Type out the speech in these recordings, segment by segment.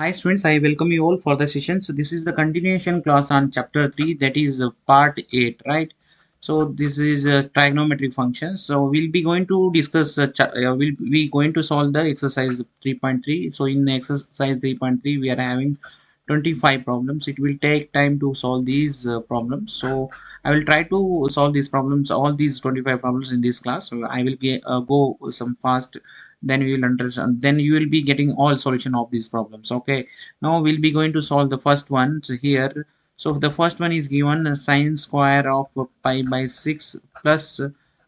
Hi students, I welcome you all for the session. So this is the continuation class on chapter 3, that is part 8, right? So this is trigonometric functions. So we'll be going to discuss, we'll be going to solve the exercise 3.3. So in exercise 3.3, we are having 25 problems. It will take time to solve these problems. So I will try to solve these problems, all these 25 problems in this class. So I will go some fast, then we will understand, then you will be getting all solution of these problems. Okay, now we'll be going to solve the first one. So here, so the first one is given sine square of pi by 6 plus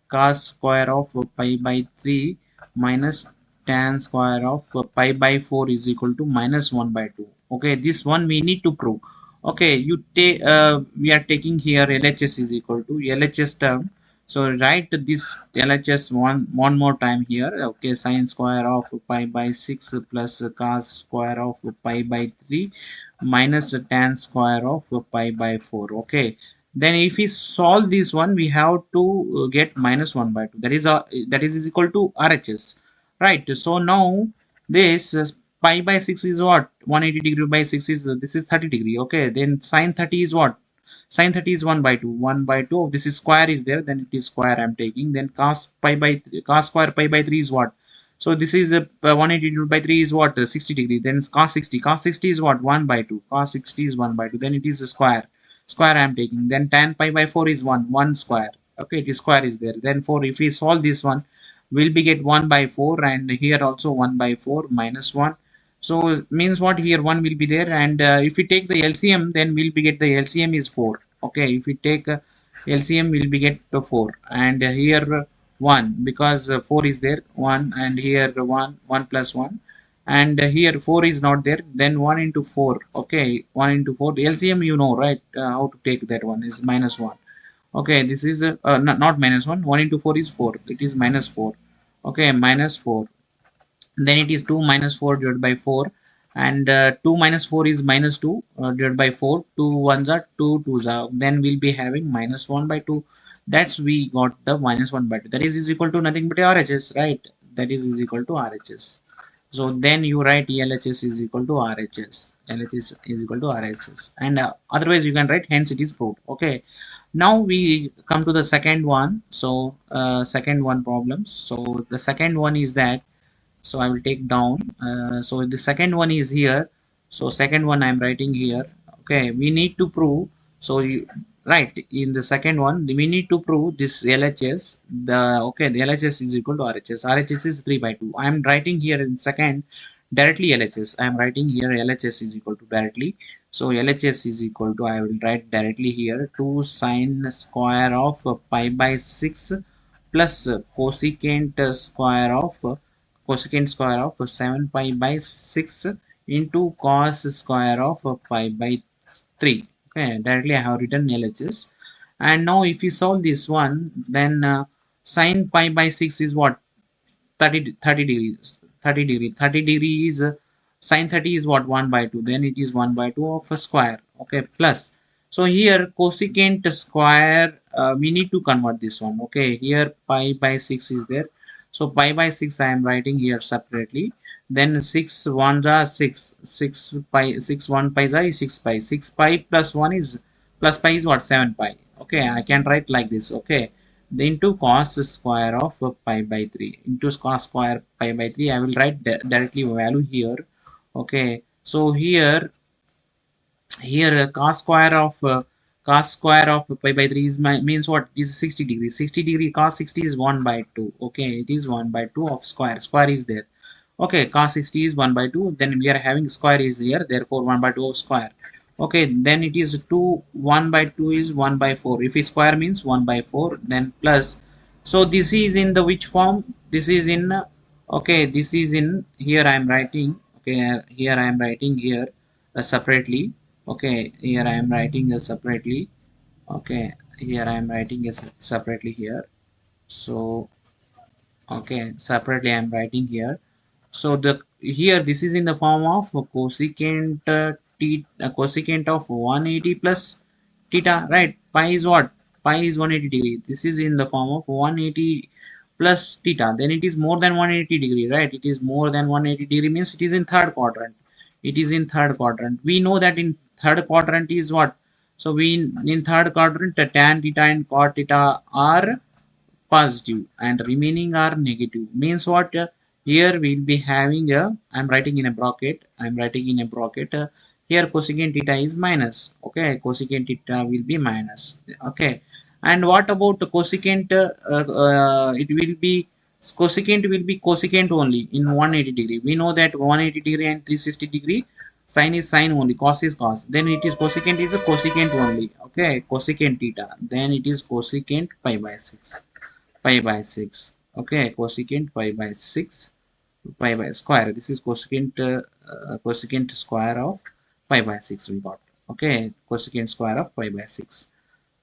cos square of pi by 3 minus tan square of pi by 4 is equal to minus 1 by 2. Okay, this one we need to prove. Okay, you take we are taking here LHS is equal to LHS term. So write this LHS one more time here. Okay, sine square of pi by 6 plus cos square of pi by 3 minus tan square of pi by 4. Okay, then if we solve this one, we have to get minus 1 by 2. That is equal to RHS, right? So now this pi by 6 is what? 180 degree by 6 is this is 30 degree. Okay, then sine 30 is what? Sine 30 is 1 by 2. 1 by 2. This is square is there, then it is square I'm taking. Then cos pi by cos square pi by 3 is what? So this is 180 divided by 3 is what? 60 degree. Then cos 60. Cos 60 is what? 1 by 2. Cos 60 is 1 by 2. Then it is a square. Square I'm taking. Then tan pi by 4 is 1. 1 square. Okay, it is square is there. Then 4, if we solve this one, we'll be get 1 by 4, and here also 1 by 4 minus 1. So means what? Here 1 will be there, and if we take the LCM, then we'll be get the LCM is 4. Okay, if we take LCM, we'll be get 4, and here 1, because 4 is there 1, and here 1 plus 1, and here 4 is not there, then 1 into 4. Okay, 1 into 4 LCM, you know, right? How to take that one is minus 1. Okay, this is not minus 1. 1 into 4 is 4. It is minus 4. Okay, minus 4. Then it is 2 minus 4 divided by 4, and 2 minus 4 is minus 2 divided by 4. 2 ones are 2 twos are, then we'll be having minus 1 by 2. That's we got the minus 1 by 2. That is equal to nothing but RHS, right? That is equal to RHS. So then you write LHS is equal to RHS. LHS is equal to RHS, and otherwise you can write hence it is proved. Okay, now we come to the second one. So second one problems. So the second one is that, so I will take down. So the second one is here. So second one I'm writing here. Okay, we need to prove. So you right in the second one, we need to prove this LHS. The okay, the LHS is equal to RHS. RHS is 3 by 2. I'm writing here in second directly LHS. I'm writing here LHS is equal to directly. So LHS is equal to, I will write directly here, 2 sine square of pi by 6 plus cosecant square of cosecant square of 7 pi by 6 into cos square of pi by 3. Okay, directly I have written LHS. And now if we solve this one, then sine pi by 6 is what? 30 degrees. 30 degree is sine 30 is what? 1 by 2. Then it is 1 by 2 of a square. Okay, plus, so here cosecant square, we need to convert this one. Okay, here pi by 6 is there, so pi by 6 I am writing here separately. Then 6 ones are 6, 6 pi, 6 1 pi is 6 pi, 6 pi plus 1 is plus pi is what? 7 pi. Okay, I can write like this. Okay, into cos square of pi by 3 into cos square pi by 3, I will write directly value here. Okay, so here cos square of pi by 3 is means what? Is 60 degree. 60 degree cos 60 is 1 by 2. Okay, it is 1 by 2 of square. Square is there. Okay, cos 60 is 1 by 2. Then we are having square is here, therefore 1 by 2 of square. Okay, then it is 2. 1 by 2 is 1 by 4. If it square means 1 by 4, then plus. So this is in the which form? This is in okay, this is in here I am writing. Okay, here I am writing here separately. Okay, here I am writing separately. Okay, here I am writing separately here. So okay, separately I am writing here. So the here this is in the form of cosecant cosecant of 180 plus theta, right? Pi is what? Pi is 180 degree. This is in the form of 180 plus theta. Then it is more than 180 degree, right? It is more than 180 degree means it is in third quadrant. it is in third quadrant. We know that in third quadrant is what? So we in third quadrant tan theta and cot theta are positive and remaining are negative. Means what? Here we'll be having a, I'm writing in a bracket, here cosecant theta is minus. Okay, cosecant theta will be minus. Okay, and what about the cosecant? It will be, cosecant will be cosecant only in 180 degree. We know that 180 degree and 360 degree, sine is sine only, cos is cos, then it is cosecant is a cosecant only. Okay, cosecant theta, then it is cosecant pi by 6, pi by 6. Okay, cosecant pi by 6, pi by square, this is cosecant cosecant square of pi by 6 we got. Okay, cosecant square of pi by 6.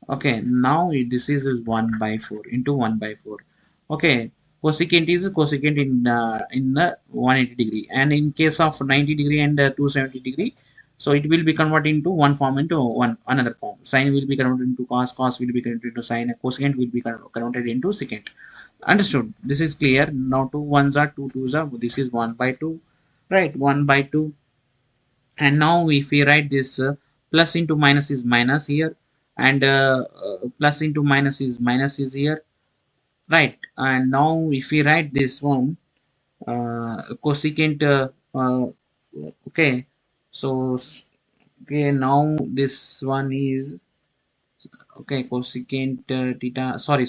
Okay, now this is 1 by 4 into 1 by 4. Okay, cosecant is cosecant in 180 degree, and in case of 90 degree and 270 degree, so it will be converted into one form into one another form. Sine will be converted into cos, cos will be converted into sine, cosecant will be converted into secant. Understood? This is clear. Now 2 ones are 2 twos are, this is 1 by 2, right? 1 by 2. And now if we write this, plus into minus is minus here, and plus into minus is minus is here, right? And now if we write this one, cosecant okay, so okay, now this one is, okay, cosecant theta, sorry,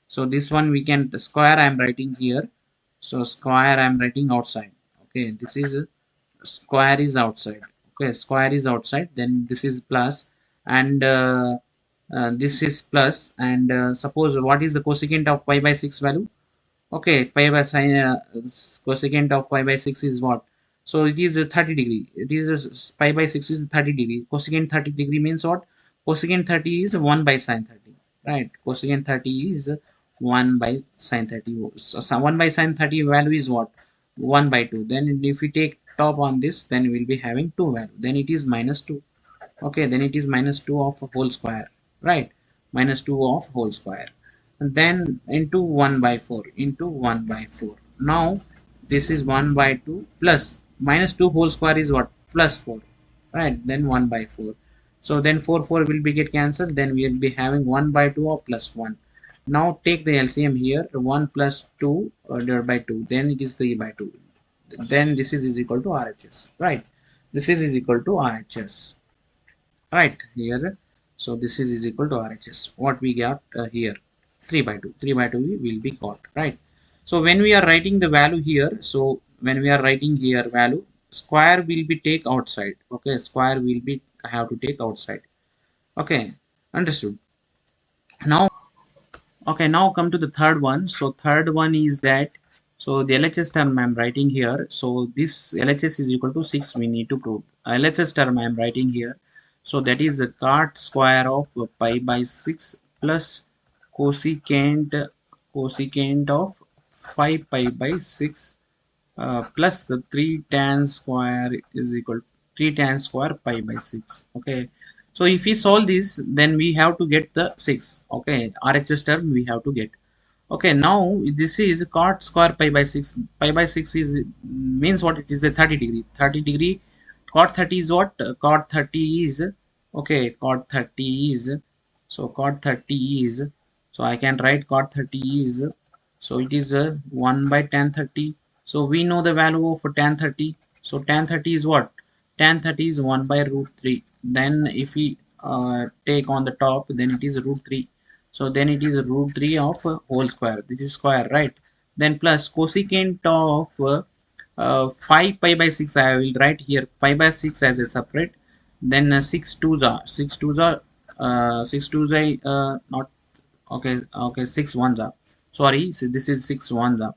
so this one we can square, I am writing here, so square I am writing outside. Okay, this is square is outside. Okay, square is outside, then this is plus, and this is plus, and suppose what is the cosecant of pi by 6 value? Okay, pi by sine, cosecant of pi by 6 is what? So it is 30 degree. It is pi by 6 is 30 degree. Cosecant 30 degree means what? Cosecant 30 is 1 by sine 30. Right? Cosecant 30 is 1 by sine 30. So 1 by sine 30 value is what? 1 by 2. Then if we take top on this, then we will be having 2 value. Then it is minus 2. Okay, then it is minus 2 of whole square, right? Minus 2 of whole square, and then into 1 by 4 into 1 by 4. Now this is 1 by 2 plus minus 2 whole square is what? Plus 4, right? Then 1 by 4. So then 4 will be get cancelled, then we will be having 1 by 2 or plus 1. Now take the LCM here, 1 plus 2 divided by 2, then it is 3 by 2. Then this is equal to RHS, right? This is equal to RHS, right here. So this is equal to RHS. What we got here, 3 by 2, 3 by 2 will be got, right? So when we are writing the value here, so when we are writing here value, square will be take outside. Okay, square will be have to take outside. Okay, understood. Now, okay, now come to the third one. So third one is that, so the LHS term I'm writing here. So this LHS is equal to 6 we need to prove. LHS term I'm writing here. So that is the cot square of pi by 6 plus cosecant of 5 pi by 6 plus the 3 tan square is equal to 3 tan square pi by 6. Okay, so if we solve this, then we have to get the 6. Okay, RHS term we have to get. Okay, now this is cot square pi by 6. Pi by 6 is means what? It is a 30 degree. 30 degree. Cot 30 is what? Cot 30 is, okay, cot 30 is, so cot 30 is, so I can write cot 30 is, so it is 1 by tan 30. So we know the value of tan 30. So tan 30 is what? Tan 30 is 1 by root 3. Then if we take on the top, then it is root 3. So then it is root 3 of whole square. This is square, right? Then plus cosecant of 5 pi by 6 I will write here pi by 6 as a separate. Then 6 twos are 6 twos are not, okay, okay, 6 ones are, sorry, so this is 6 ones are.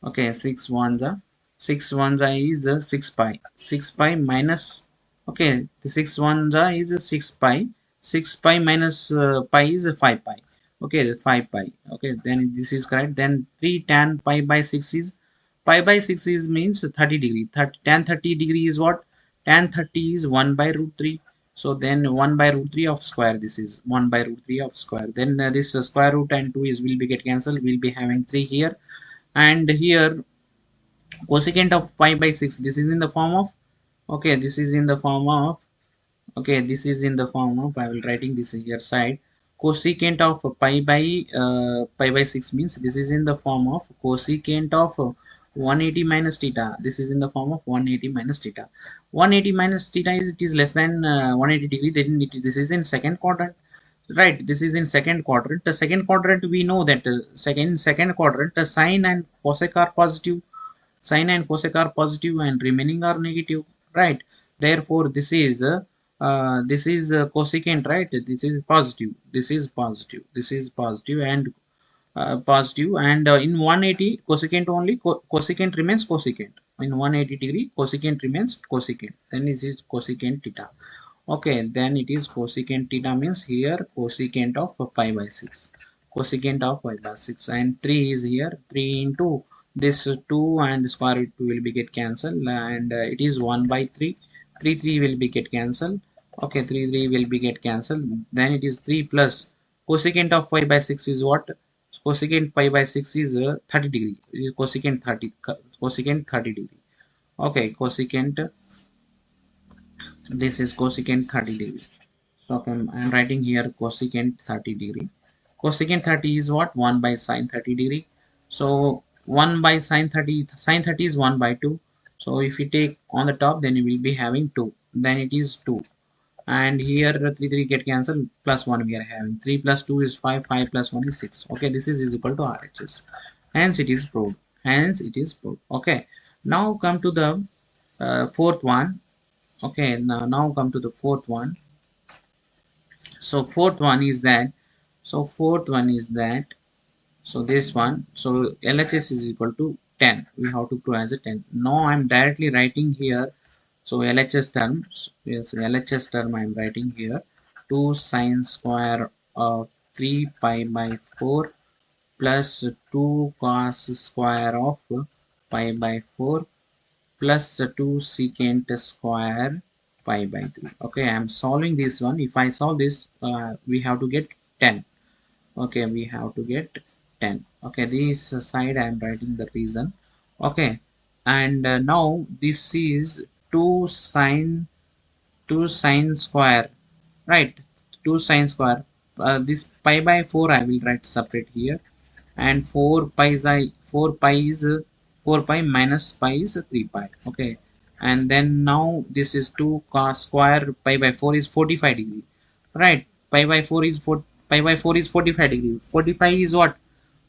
Okay, 6 ones are, 6 ones are is the 6 pi, 6 pi minus, okay, the 6 ones are is 6 pi, 6 pi minus pi is 5 pi. Okay, the 5 pi. Okay, then this is correct. Then 3 tan pi by 6 is, pi by 6 is means 30 degree. Tan 30 degree is what? Tan 30 is 1 by root 3. So then 1 by root 3 of square. This is 1 by root 3 of square. Then this square root and 2 is will be get cancelled. We'll be having 3 here. And here cosecant of pi by 6. This is in the form of Okay, this is in the form of, okay, this is in the form of, I will writing this here side, cosecant of pi by 6 means this is in the form of cosecant of 180 minus theta. This is in the form of 180 minus theta. 180 minus theta is, it is less than 180 degree, then this is in second quadrant. Right, this is in second quadrant. The second quadrant we know that second quadrant the sine and cosec are positive, sine and cosec are positive and remaining are negative, right? Therefore this is cosecant, right? This is positive, this is positive, this is positive and positive, and in 180 cosecant only, cosecant remains cosecant. In 180 degree cosecant remains cosecant, then this is cosecant theta. Okay, then it is cosecant theta means here cosecant of pi by 6. Cosecant of pi by 6, and 3 is here, 3 into this 2 and square root 2 will be get cancelled, and it is 1 by 3. 3 3 will be get cancelled. Okay, 3 3 will be get cancelled. Then it is 3 plus cosecant of pi by 6 is what? Cosecant pi by 6 is 30 degree. It is cosecant 30, cosecant 30 degree. Okay, cosecant, this is cosecant 30 degree. So okay, I'm writing here cosecant 30 degree. Cosecant 30 is what? 1 by sine 30 degree. So 1 by sine 30, sine 30 is 1 by 2. So if you take on the top, then you will be having 2. Then it is 2. And here 3 3 get cancelled, plus 1 we are having. 3 plus 2 is 5, 5 plus 1 is 6. Okay, this is equal to RHS. Hence it is proved. Hence it is proved. Okay, now come to the fourth one. Okay, now come to the fourth one. So fourth one is that, fourth one is that, so this one, so LHS is equal to 10. We have to prove as a 10. Now I'm directly writing here. So LHS terms, yes, LHS term I'm writing here, 2 sine square of 3 pi by 4 plus 2 cos square of pi by 4 plus 2 secant square pi by 3. Okay, I'm solving this one. If I solve this, we have to get 10. Okay, we have to get 10. Okay, this side I am writing the reason. Okay, and now this is 2 sine, 2 sine square, right? 2 sine square, this pi by 4 I will write separate here, and 4 pi is 4 pi is 4 pi minus pi is 3 pi. Okay, and then now this is 2 cos square pi by 4 is 45 degree, right? Pi by 4 is 4, pi by 4 is 45 degree. 45 is what?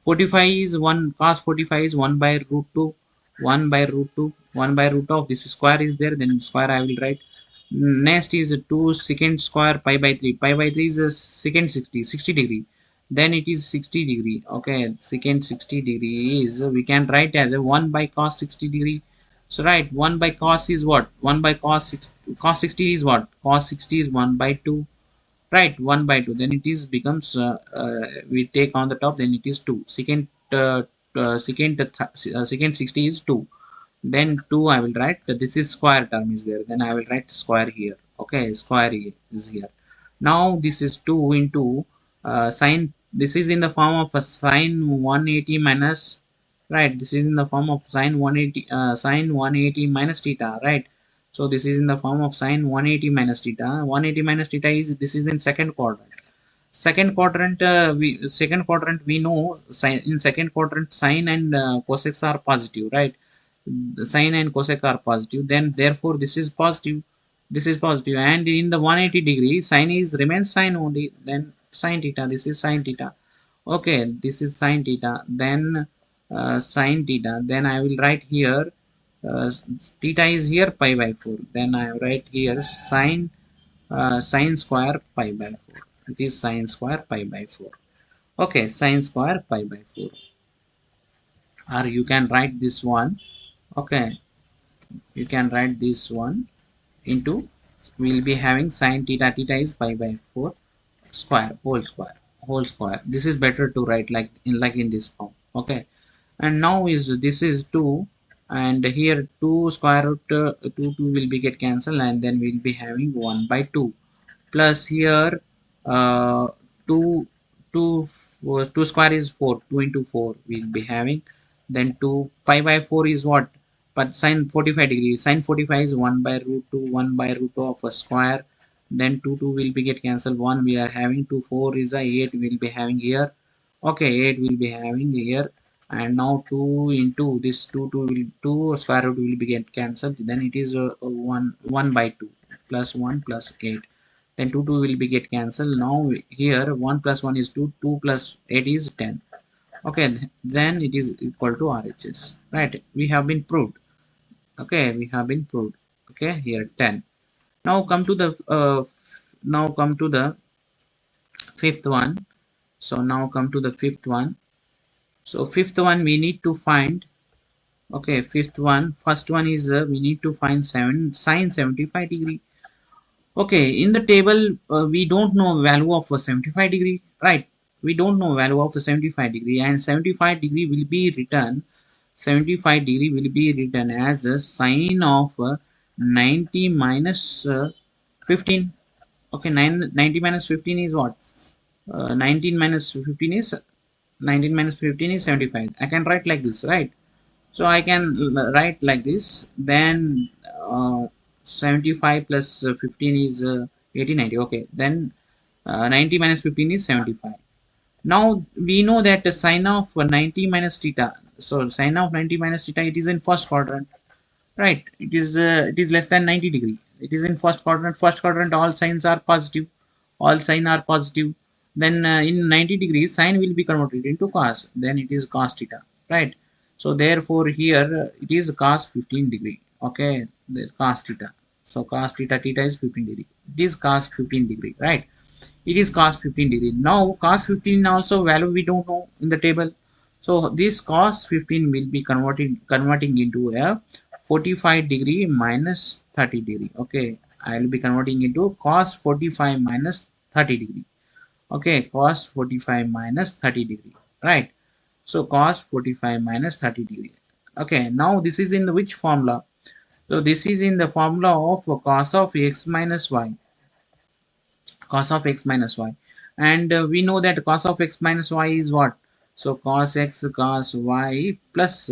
45 is 1, cos 45 is 1 by root 2, 1 by root 2, 1 by root of this square is there, then square I will write. Next is 2 secant square pi by 3. Pi by 3 is a secant 60 degree. Then it is 60 degree. Okay, secant 60 degree is, we can write as a 1 by cos 60 degree. So right, 1 by cos is what? 1 by cos 6, cos 60 is what? Cos 60 is 1 by 2. Right, 1 by 2, then it is becomes we take on the top, then it is 2 secant, secant 60 is 2, then 2 I will write, this is square term is there, then I will write square here. Okay, square is here. Now this is 2 into sine, this is in the form of a sine 180 minus, right? This is in the form of sine 180, sine 180 minus theta, right? So this is in the form of sine 180 minus theta. 180 minus theta is, this is in second quadrant. Second quadrant, we know sine, in second quadrant sine and cosec are positive, right? The sine and cosec are positive, then therefore this is positive, this is positive, and in the 180 degree sine is remains sine only, then sine theta, this is sine theta. Okay, this is sine theta, then sine theta, then I will write here, uh, theta is here pi by 4, then I write here sine, sine square pi by 4. It is sine square pi by 4. Okay, sine square pi by 4, or you can write this one. Okay, you can write this one into, we will be having sine theta, theta is pi by 4 square, whole square. This is better to write like in this form. Okay, and now is, this is 2, and here 2 square root 2 2 will be get cancelled, and then we'll be having 1 by 2 plus here, 2 2 2 square is 4, 2 into 4 we'll be having, then 2 pi by 4 is what? but sine 45 degree, sine 45 is 1 by root 2, 1 by root 2 of a square, then 2 will be get cancelled, 1 we are having, 2 4 is a 8 will be having here. Okay, 8 will be having here, and now 2 into this 2 will 2 square root will be get cancelled, then it is 1 by 2 plus 1 plus 8, then 2 will be get cancelled. Now here 1 plus 1 is 2, 2 plus 8 is 10. Okay, then it is equal to RHS, right? We have been proved. Okay, we have been proved. Okay, here 10. Now come to the fifth one. So now come to the fifth one. So fifth one we need to find. Okay, fifth one, first one is we need to find 7 sine 75 degree. Okay, in the table we don't know value of a 75 degree, right? We don't know value of a 75 degree, and 75 degree will be written 75 degree will be written as a sine of 90 minus 15. Okay, 90 minus 15 is what? 19 minus 15 is 19 minus 15 is 75. I can write like this, right? So I can write like this. Then 75 plus 15 is 80, 90. Okay, then 90 minus 15 is 75. Now we know that the sine of 90 minus theta. So sine of 90 minus theta, it is in first quadrant, right? It is less than 90 degree. It is in first quadrant. First quadrant, all signs are positive. All sign are positive. Then in 90 degrees, sine will be converted into cos. Then it is cos theta, right? So therefore here it is cos 15 degree. Okay, the cos theta. So cos theta, theta is 15 degree. It is cos 15 degree, right? It is cos 15 degree. Now cos 15 also value we don't know in the table. So this cos 15 will be converting into a 45 degree minus 30 degree. Okay, I will be converting into cos 45 minus 30 degree. Okay, cos 45 minus 30 degree, right? So cos 45 minus 30 degree. Okay, now this is in the which formula? So this is in the formula of cos of x minus y, cos of x minus y, and we know that cos of x minus y is what? So cos x cos y plus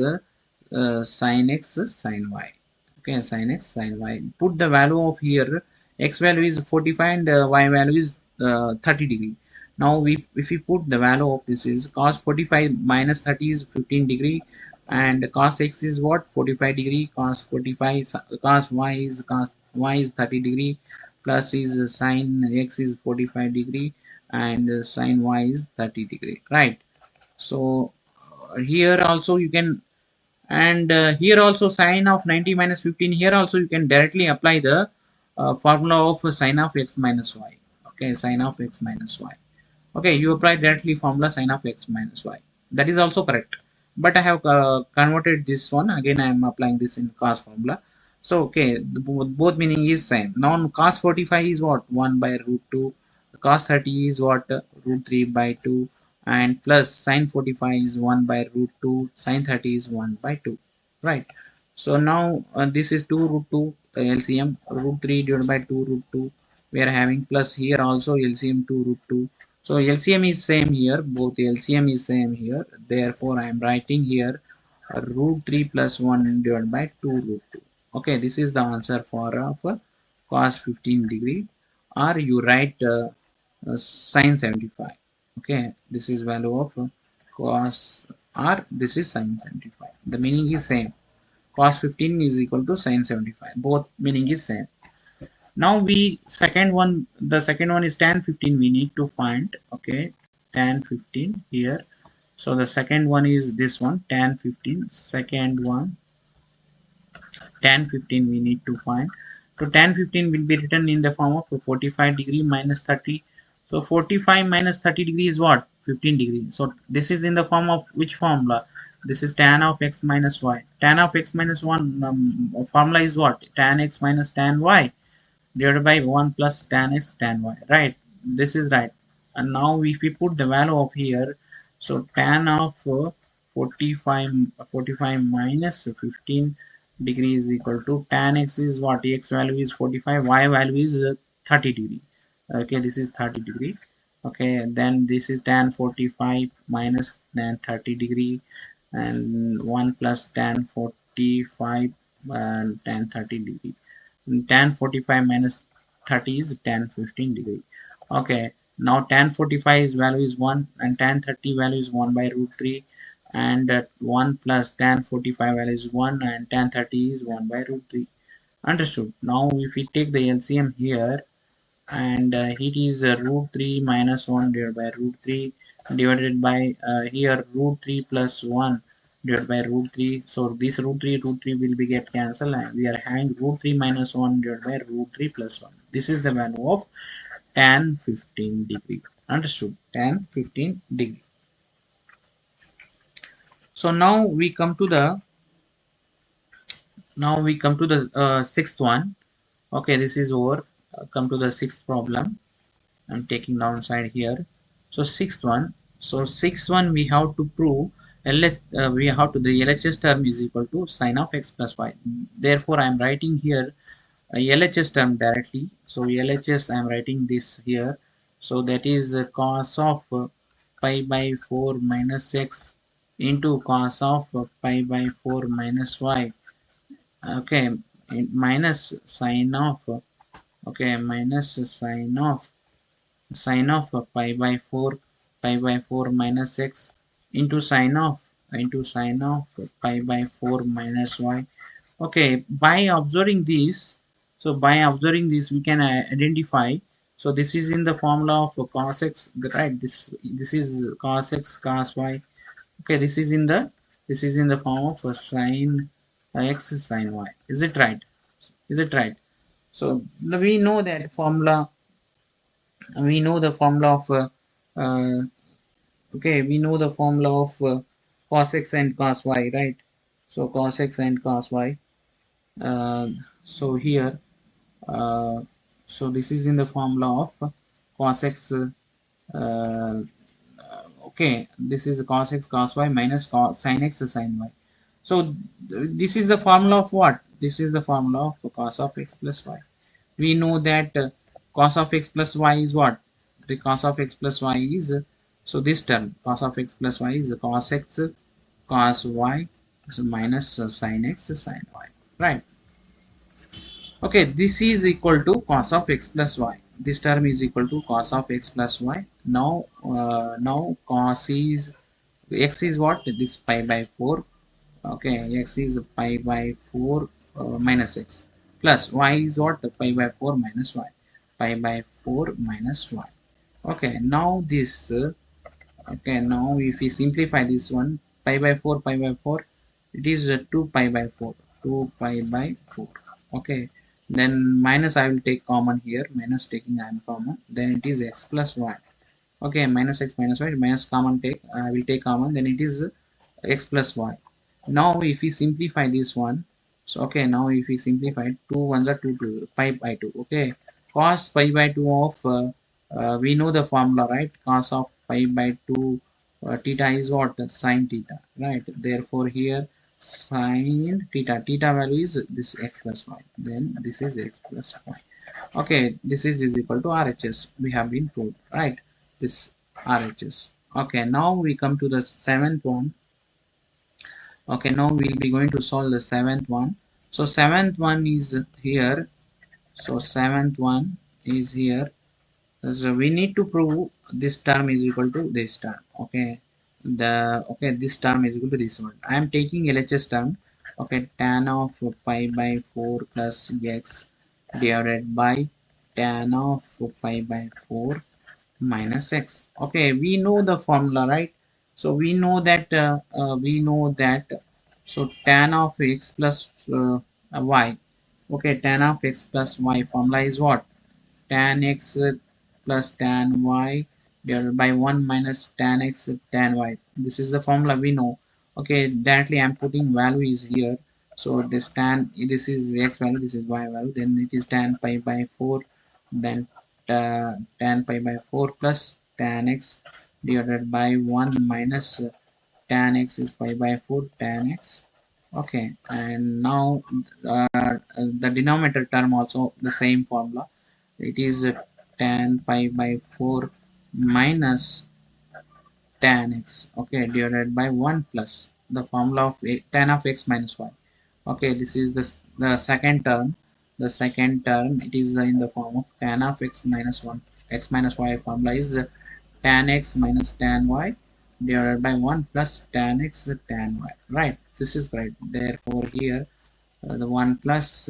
sin x sin y. Okay, sin x sin y, put the value of here, x value is 45 and y value is 30 degree. Now we, if we put the value of this is cos 45 minus 30 is 15 degree, and cos x is what? 45 degree, cos 45 cos y is 30 degree, plus is sin x is 45 degree, and sin y is 30 degree, right? So here also you can, and here also sine of 90 minus 15, here also you can directly apply the formula of sine of x minus y. Okay, sine of x minus y. Okay, you apply directly formula sine of x minus y. That is also correct. But I have converted this one. Again, I am applying this in cos formula. So, okay, both meaning is same. Now, cos 45 is what? 1 by root 2. Cos 30 is what? Root 3 by 2. And plus sine 45 is 1 by root 2. Sine 30 is 1 by 2. Right. So, now this is 2 root 2 LCM. Root 3 divided by 2 root 2. We are having plus here also LCM 2 root 2. So LCM is same here, both LCM is same here. Therefore, I am writing here root 3 plus 1 divided by 2 root 2. Okay, this is the answer for cos 15 degree, or you write sin 75. Okay, this is value of cos, or this is sin 75. The meaning is same. Cos 15 is equal to sin 75. Both meaning is same. Now we second one, the second one is tan 15 we need to find. Okay, tan 15 here. So the second one is this one, tan 15. Second one, tan 15 we need to find. So tan 15 will be written in the form of 45 degree minus 30. So 45 minus 30 degree is what? 15 degree. So this is in the form of which formula? This is tan of x minus y. Tan of x minus 1 formula is what? Tan x minus tan y divided by 1 plus tan x tan y, right? This is right. And now if we put the value of here, so tan of 45 minus 15 degree is equal to tan x is what? X value is 45, y value is 30 degree. Okay, this is 30 degree. Okay, then this is tan 45 minus tan 30 degree, and 1 plus tan 4 45 and tan 30 degree. And tan 45 minus 30 is tan 15 degree. Okay, now tan 45 is value is 1 and tan 30 value is 1 by root 3, and 1 plus tan 45 value is 1 and tan 30 is 1 by root 3. Understood. Now if we take the LCM here, and it is root 3 minus 1 divided by root 3 divided by here root 3 plus 1 divided by root 3. So this root 3 will be get cancelled, and we are having root 3 minus 1 divided by root 3 plus 1. This is the value of tan 15 degree. Understood? Tan 15 degree. So now we come to the sixth one. Okay, this is over. Come to the sixth problem. I'm taking downside here. So sixth one. So sixth one we have to prove we have to the LHS term is equal to sine of x plus y. Therefore, I am writing here LHS term directly. So LHS I am writing this here. So that is cos of pi by 4 minus x into cos of pi by 4 minus y. Okay, minus sine of minus sine of pi by 4 minus x into sine of pi by 4 minus y. Okay, by observing this, we can identify. So this is in the formula of cos x, right? This is cos x cos y. Okay, this is in the form of sine x sine y. Is it right? Is it right? So we know that formula. We know the formula of uh, okay. We know the formula of cos x and cos y, right? So cos x and cos y. Uh, so here, uh, so this is in the formula of cos x. Okay, this is cos x cos y minus cos sin x sin y. So this is the formula of what? This is the formula of cos of x plus y. We know that cos of x plus y is what? The cos of x plus y is so this term cos of x plus y is cos x cos y minus sin x sin y, right? Okay, this is equal to cos of x plus y. This term is equal to cos of x plus y. Now cos is x is what? This pi by 4. Okay, x is pi by 4 minus x plus y is what? Pi by 4 minus y. Pi by 4 minus y. Okay, now this okay, now if we simplify this one, pi by 4 pi by 4, it is 2 pi by 4, 2 pi by 4. Okay, then minus I will take common here, minus taking I am common, then it is x plus y. Okay, minus x minus y, minus common take, I will take common, then it is x plus y. Now if we simplify this one, so okay, now if we simplify 2 1 are 2 2 pi by 2. Okay, cos pi by 2 of we know the formula, right? Cos of pi by 2 theta is what? Sine theta, right? Therefore here sine theta value is this x plus y, then this is x plus y. Okay, this is equal to RHS. We have been proved, right? This RHS. Okay, now we come to the seventh one. Okay, now we'll be going to solve the seventh one. So seventh one is here. So seventh one is here. So we need to prove this term is equal to this term. Okay, this term is equal to this one. I am taking LHS term. Okay, tan of pi by 4 plus x divided by tan of pi by 4 minus x. Okay, we know the formula, right? So we know that so tan of x plus y. Okay, tan of x plus y formula is what? Tan x plus tan y divided by 1 minus tan x tan y. This is the formula we know. Okay, directly I'm putting value is here. So this is x value, this is y value, then it is tan pi by 4, then tan pi by 4 plus tan x divided by 1 minus tan x is pi by 4 tan x. Okay, and now the denominator term also the same formula. It is tan pi by 4 minus tan x, okay, divided by 1 plus the formula of tan of x minus y. Okay, this is the second term. The second term, it is in the form of tan of x minus 1. X minus y formula is tan x minus tan y divided by 1 plus tan x tan y, right? This is right. Therefore here the 1 plus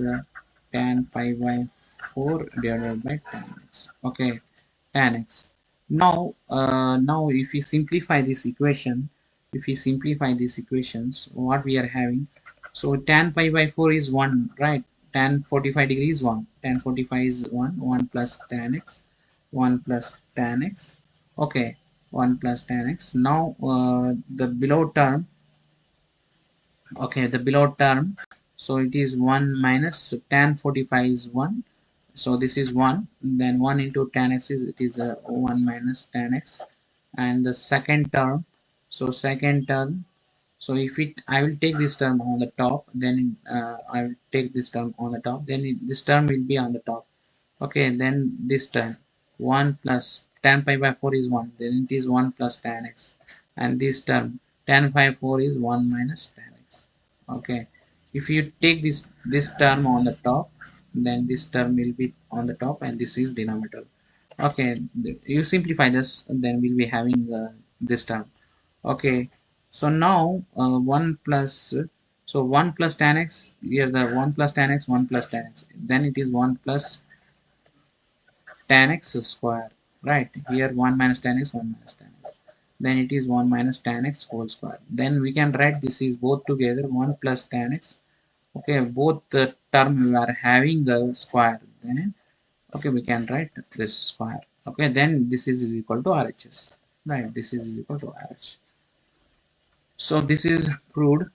tan pi by 4 divided by tan x. Okay, tan x. Now if we simplify this equation, if we simplify these equations, what we are having, so tan pi by 4 is 1, right? Tan 45 degree is 1, tan 45 is 1, 1 plus tan x, 1 plus tan x. Okay, 1 plus tan x. Now the below term, okay, the below term, so it is 1 minus tan 45 is 1, so this is 1, then 1 into tan x is, it is 1 minus tan x. And the second term, so second term, so if it, I will take this term on the top, then I will take this term on the top, then this term will be on the top. Okay, then this term 1 plus tan pi by 4 is 1, then it is 1 plus tan x. And this term tan pi 4 is 1 minus tan x. Okay, if you take this term on the top, then this term will be on the top and this is denominator. Okay, you simplify this, then we'll be having this term. Okay, so now 1 plus, so 1 plus tan x, here the 1 plus tan x, 1 plus tan x, then it is 1 plus tan x square, right? Here 1 minus tan x, 1 minus tan x, then it is 1 minus tan x whole square. Then we can write this is both together 1 plus tan x. Okay, both the term we are having the square, then okay, we can write this square. Okay, then this is equal to RHS, right? This is equal to RH. So this is proved.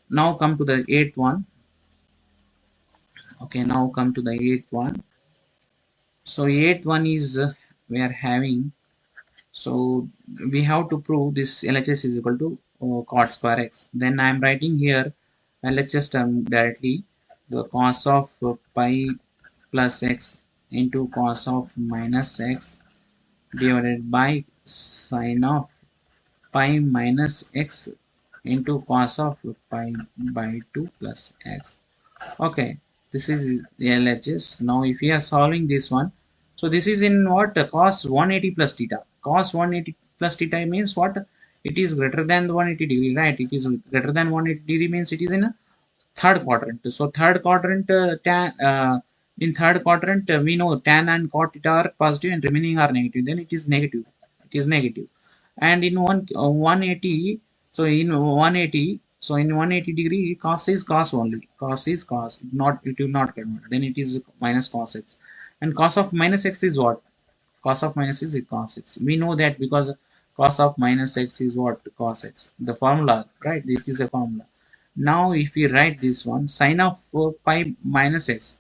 Now come to the eighth one. Okay, now come to the eighth one. So eighth one is we are having, so we have to prove this LHS is equal to cot square x. Then I am writing here LHS term directly, the cos of pi plus x into cos of minus x divided by sine of pi minus x into cos of pi by 2 plus x. Okay, this is LHS. Now if we are solving this one, so this is in what, cos 180 plus theta. Cos 180 plus theta means what? It is greater than 180 degree, right? It is greater than 180 degree means it is in a third quadrant. So third quadrant, in third quadrant we know tan and cot theta are positive and remaining are negative. Then it is negative. It is negative. And in 180, so in 180, so in 180 degree, cos is cos only. Cos is cos. Not, it will not convert. Then it is minus cos x. And cos of minus x is what? Cos of minus is cos x. We know that because cos of minus x is what? Cos x. The formula, right? This is a formula. Now if we write this one, sine of pi minus x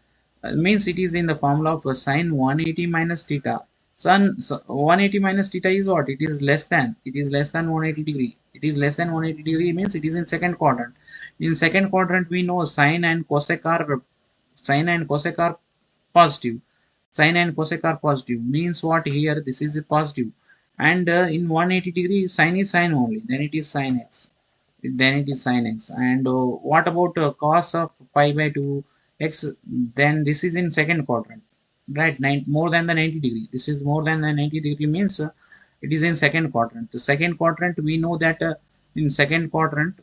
means it is in the formula of sine 180 minus theta. So 180 minus theta is what? It is less than. It is less than 180 degree. It is less than 180 degree means it is in second quadrant. In second quadrant we know sine and cosec are, sine and cosec are positive. Sine and cosec are positive means what? Here this is a positive, and in 180 degree sine is sine only, then it is sine x, then it is sine x. And what about cos of pi by 2 x? Then this is in second quadrant, right? More than the 90 degree, this is more than the 90 degree means it is in second quadrant. The second quadrant we know that in second quadrant,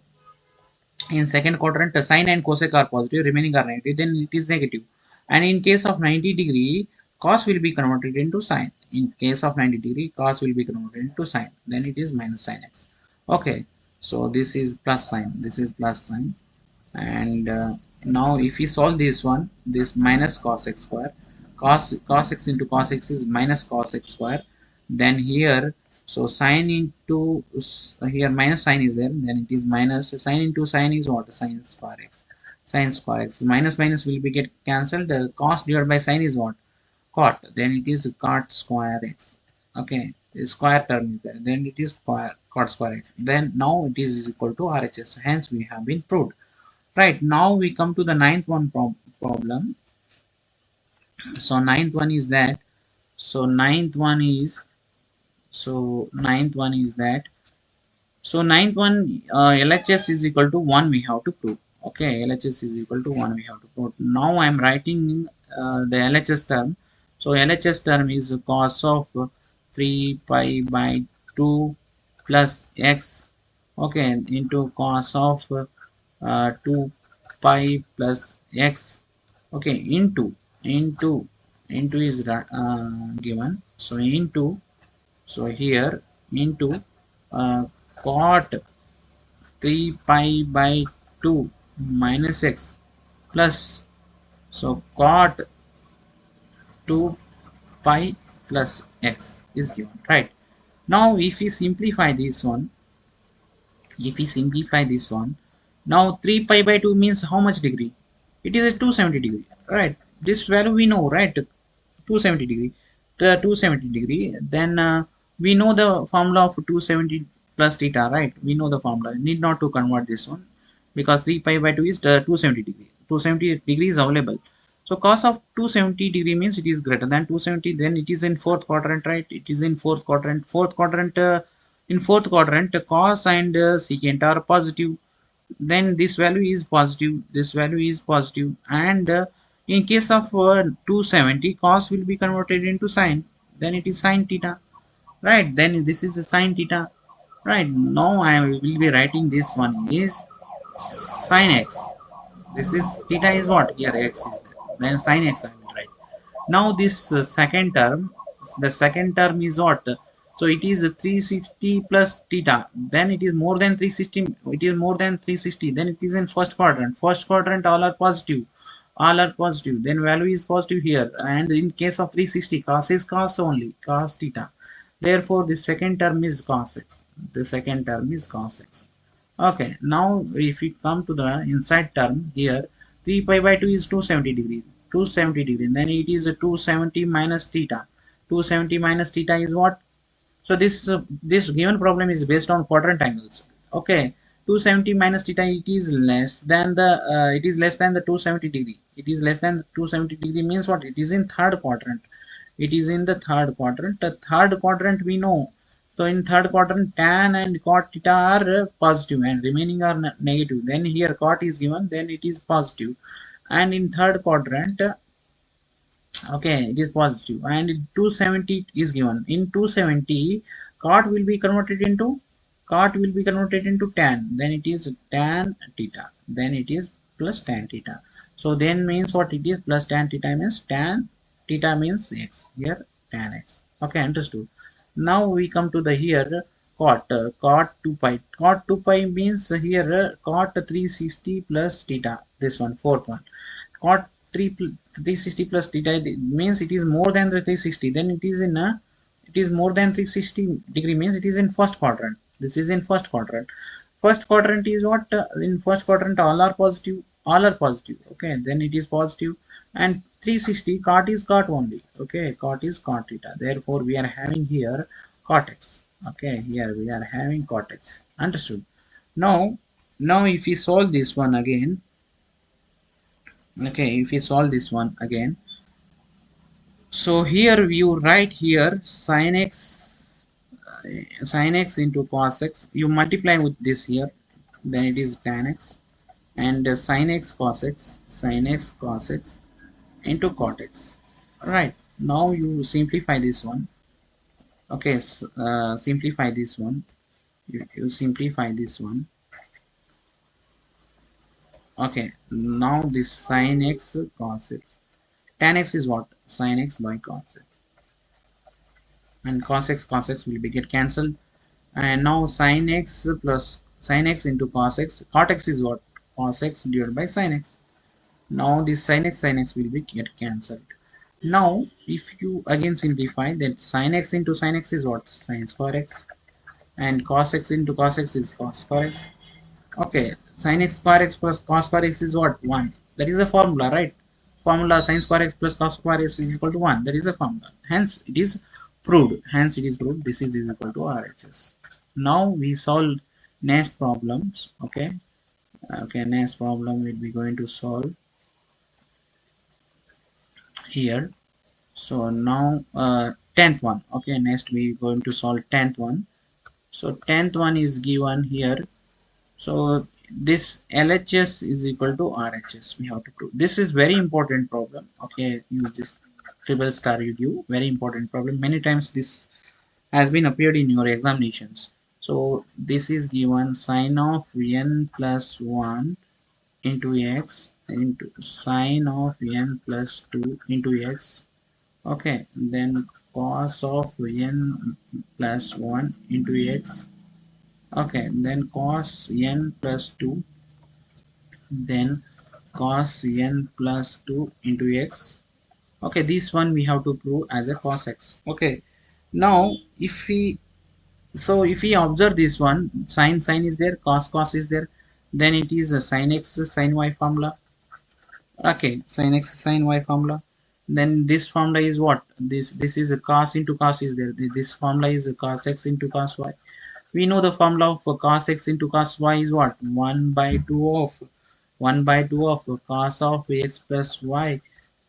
in second quadrant sine and cosec are positive, remaining are negative, then it is negative. And in case of 90 degree, cos will be converted into sine. In case of 90 degree, cos will be converted into sine, then it is minus sine x. Okay, so this is plus sine, this is plus sine. And now if we solve this one, this minus cos x square, cos x into cos x is minus cos x square. Then here, so sine into, here minus sign is there, then it is minus sine into sine is what? Sine square x. Sine square x, minus minus will be get cancelled. Cos divided by sine is what? Cot, then it is cot square x. Okay, the square term is there, then it is square cot square x. Then now it is equal to RHS, hence we have been proved. Right, now we come to the ninth one problem. So ninth one is that, so ninth one is, so ninth one is that, so ninth one, LHS is equal to 1 we have to prove. Okay, LHS is equal to 1 we have to put. Now I am writing the LHS term. So LHS term is cos of 3 pi by 2 plus x, okay, into cos of 2 pi plus x, okay, into is given, so into, so here into cot 3 pi by 2 minus x plus, so cot 2 pi plus x is given, right? Now if we simplify this one, if we simplify this one, now 3 pi by 2 means how much degree? It is a 270 degree, right? This value we know, right? 270 degree, the 270 degree, then we know the formula of 270 plus theta, right? We know the formula, need not to convert this one, because 3 pi by 2 is the 270 degree, 270 degree is available. So cos of 270 degree means it is greater than 270, then it is in fourth quadrant, right? It is in fourth quadrant. In fourth quadrant, cos and secant are positive, then this value is positive, this value is positive, and in case of 270, cos will be converted into sine, then it is sine theta, right? Then this is the sine theta, right? Now I will be writing this one is sine x. This is theta is what? Here x is there. Then sine x I will write. Now this second term, the second term is what? So it is 360 plus theta. Then it is more than 360. It is more than 360. Then it is in first quadrant. First quadrant all are positive. All are positive. Then value is positive here. And in case of 360, cos is cos only. Cos theta. Therefore, the second term is cos x. The second term is cos x. Okay, now if we come to the inside term here, 3 pi by 2 is 270 degree. 270 degree. Then it is a 270 minus theta. 270 minus theta is what? So this given problem is based on quadrant angles. Okay, 270 minus theta, it is less than the 270 degree. It is less than 270 degree means what? It is in third quadrant. It is in the third quadrant. The third quadrant we know. So in third quadrant, tan and cot theta are positive and remaining are negative. Then here cot is given, then it is positive. And in third quadrant, okay, it is positive, and 270 is given. In 270, cot will be converted into tan, then it is tan theta, then it is plus tan theta. So then means what? It is plus tan theta means tan theta means x, here tan x. Okay, understood. Now we come to the here cot 2 pi. Cot 2 pi means here cot 360 plus theta, this one fourth one. Cot 360 plus theta means it is more than the 360, then it is in a, it is more than 360 degree means it is in first quadrant. This is in first quadrant. First quadrant is what? In first quadrant all are positive, all are positive. Okay, then it is positive, and 360 cot is cot only. Okay, cot is cot theta, therefore we are having here cot x. Okay, here we are having cot x. Understood. Now if we solve this one again, okay, if we solve this one again, so here you write here sin x into cos x, you multiply with this here, then it is tan x, and sin x cos x into cot x, right? Now you simplify this one. Okay, simplify this one. You simplify this one. Okay, now this sin x cos x, tan x is what? Sin x by cos x, and cos x will be get cancelled, and now sin x plus sin x into cos x, cot x is what? Cos x divided by sin x. Now this sin x will be get cancelled. Now if you again simplify, that sin x into sin x is what? Sin square x, and cos x into cos x is cos square x. Okay, sin x square x plus cos square x is what? 1. That is the formula, right? Formula sin square x plus cos square x is equal to 1. That is the formula. Hence, it is proved. Hence, it is proved this is equal to RHS. Now, we solve next problems. Okay. Okay, next problem we'll be going to solve here. So, now, 10th one. Okay, next we going to solve 10th one. So, 10th one is given here. So this LHS is equal to RHS. We have to prove. This is very important problem. Okay, you just triple star review. Very important problem. Many times this has been appeared in your examinations. So this is given sine of n plus 1 into x into sine of n plus 2 into x. Okay, then cos of n plus 1 into x. Okay, then cos n plus 2, then cos n plus 2 into x. Okay, this one we have to prove as a cos x. Okay, now if we observe this one, sine is there, cos is there, then it is a sin x sin y formula. Okay, sin x sin y formula. Then this formula is what? This is a cos into cos is there. This formula is a cos x into cos y. We know the formula of cos x into cos y is what? 1 by 2 of 1 by 2 of cos of x plus y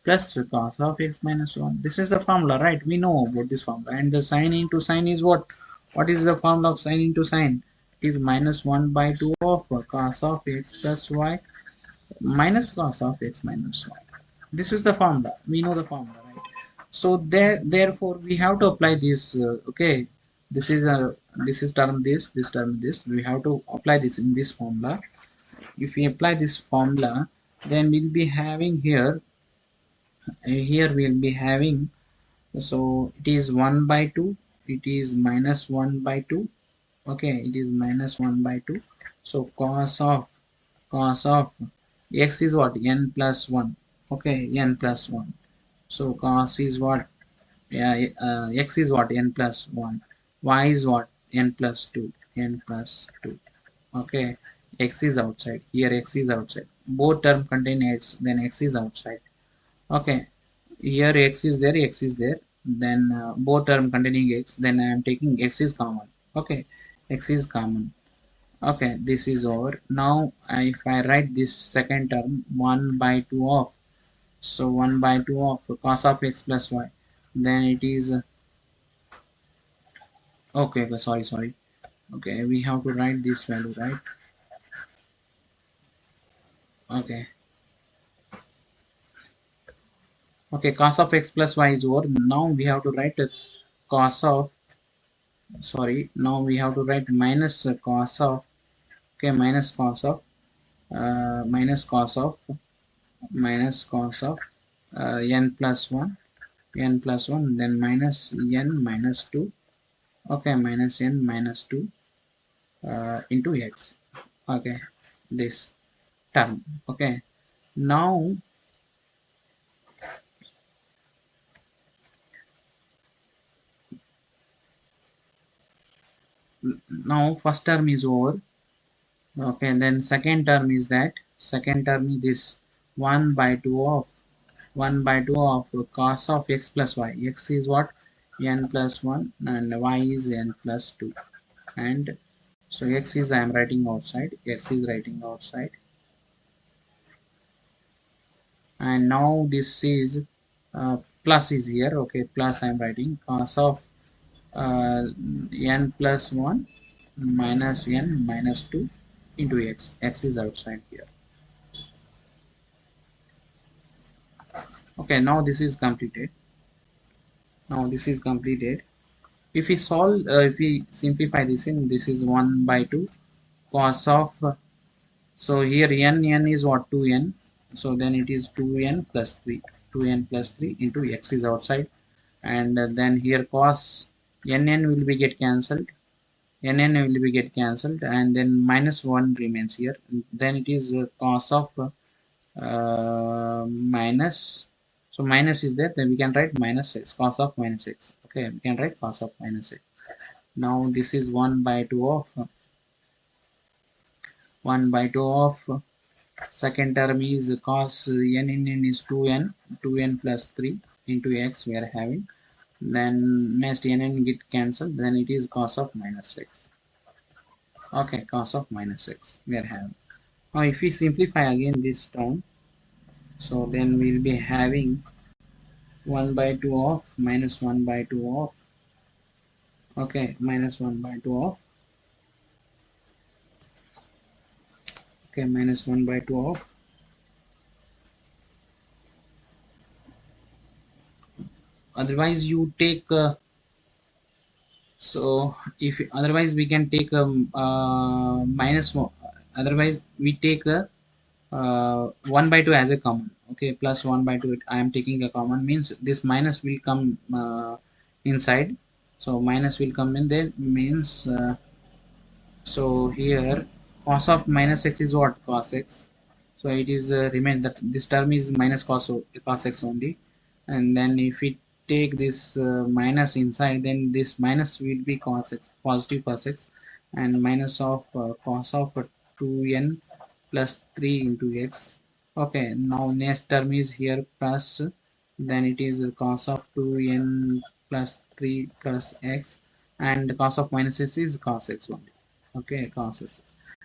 plus cos of x minus 1. This is the formula, right? We know about this formula. And the sine into sine is what? What is the formula of sine into sine? It is minus 1 by 2 of cos of x plus y minus cos of x minus 1. This is the formula. We know the formula, right? So therefore we have to apply this. Okay, this is term this term this. We have to apply this in this formula. If we apply this formula, then we'll be having here we'll be having, so it is 1 by 2, it is minus 1 by 2. Okay, it is minus 1 by 2. So cos of x is what? N plus 1. Okay, n plus 1. So cos is what? Yeah, x is what? N plus 1. Y is what? N plus 2. N plus 2. Okay, x is outside. Here x is outside. Both term contain x, then x is outside. Okay, here x is there, x is there. Then both term containing x, then I am taking x is common. Okay, x is common. Okay, this is over. Now if I write this second term, 1 by 2 of, so 1 by 2 of cos of x plus y, then it is okay, okay, sorry. Okay, we have to write this value, right? Okay, okay, cos of x plus y is over. Now we have to write cos of, sorry, now we have to write minus cos of, okay, minus cos of minus cos of minus cos of n plus 1, n plus 1, then minus n minus 2. Okay, minus n minus 2 into x. Okay, this term. Okay, now first term is over. Okay, then second term is that, second term is this 1 by 2 of 1 by 2 of cos of x plus y. X is what? N plus 1 and y is n plus 2. And so x is I am writing outside, x is writing outside. And now this is plus is here. Okay, plus I am writing cos of n plus 1 minus n minus 2 into x. X is outside here. Okay, now this is completed. Now this is completed. If we solve, if we simplify this in, this is 1 by 2 cos of, so here n is what? 2n. So then it is 2n plus 3. 2n plus 3 into x is outside. And then here cos n will be get cancelled. N will be get cancelled. And then minus 1 remains here. Then it is cos of minus, so minus is there, then we can write minus x, cos of minus x. Okay, we can write cos of minus x. Now this is 1 by 2 of 1 by 2 of second term is cos n in n is 2n plus 3 into x we are having. Then next n get cancelled, then it is cos of minus x. Okay, cos of minus x we are having. Now if we simplify again this term, so then we'll be having 1 by 2 of minus 1 by 2 of, okay, minus 1 by 2 of Okay, minus 1 by 2 of, otherwise you take so if otherwise we can take minus 1, otherwise we take 1 by 2 as a common. Okay, plus 1 by 2 I am taking a common, means this minus will come inside, so minus will come in there, means so here cos of minus x is what? Cos x. So it is remain that this term is minus cos x only. And then if we take this minus inside, then this minus will be cos x, positive cos x, and minus of cos of 2n plus 3 into x. Okay, now next term is here plus, then it is cos of 2n plus 3 plus x, and cos of minus x is cos x only. Okay, cos x.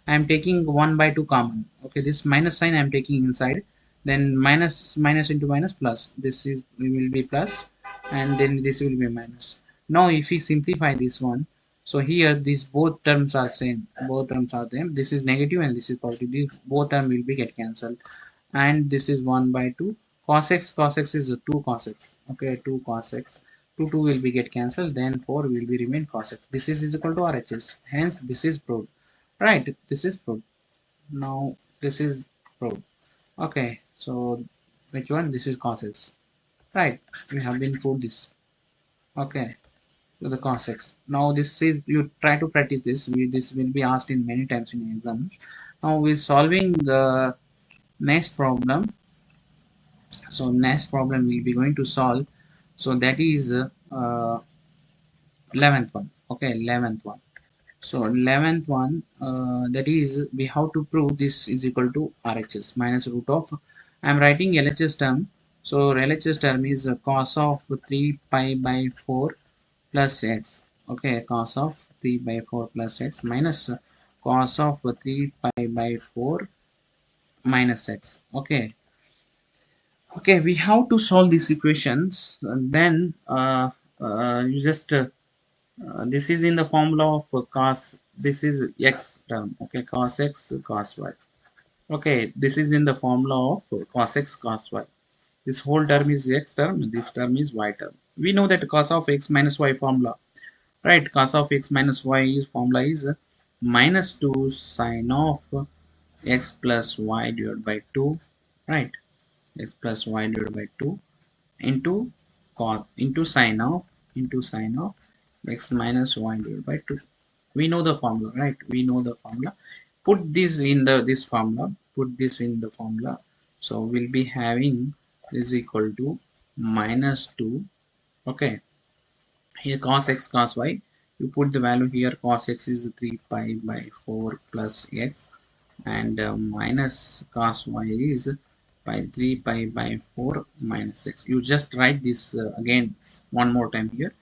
I am taking 1 by 2 common. Okay, this minus sign I am taking inside, then minus minus into minus plus, this is will be plus, and then this will be minus. Now if we simplify this one, so here these both terms are same, both terms are same, this is negative and this is positive, these both term will be get cancelled, and this is 1 by 2 cos x is 2 cos x. Okay, 2 cos x, 2 will be get cancelled, then 4 will be remain cos x. This is equal to RHS, hence this is proved. Right, this is proved. Now this is proved. Okay, so which one? This is cos x. Right, we have been proved this. Okay, to the cos x. Now this is, you try to practice this, this will be asked in many times in exams. Now we're solving the next problem. So next problem we'll be going to solve, so that is 11th one. Okay, 11th one. So 11th one, that is we have to prove this is equal to RHS minus root of, I'm writing LHS term. So LHS term is cos of 3 pi by 4 plus x. Okay, cos of 3 by 4 plus x minus cos of 3 pi by 4 minus x. Okay, okay, we have to solve these equations, and then you just this is in the formula of cos, this is x term. Okay, cos x cos y. Okay, this is in the formula of cos x cos y. This whole term is x term, this term is y term. We know that cos of x minus y formula, right? Cos of x minus y is formula is minus 2 sine of x plus y divided by 2, right? X plus y divided by 2 into cos into sine of x minus y divided by 2. We know the formula, right? We know the formula. Put this in the this formula, put this in the formula. So we'll be having is equal to minus 2. Okay, here cos x cos y, you put the value here, cos x is 3 pi by 4 plus x, and minus cos y is by 3 pi by 4 minus x. You just write this again one more time here,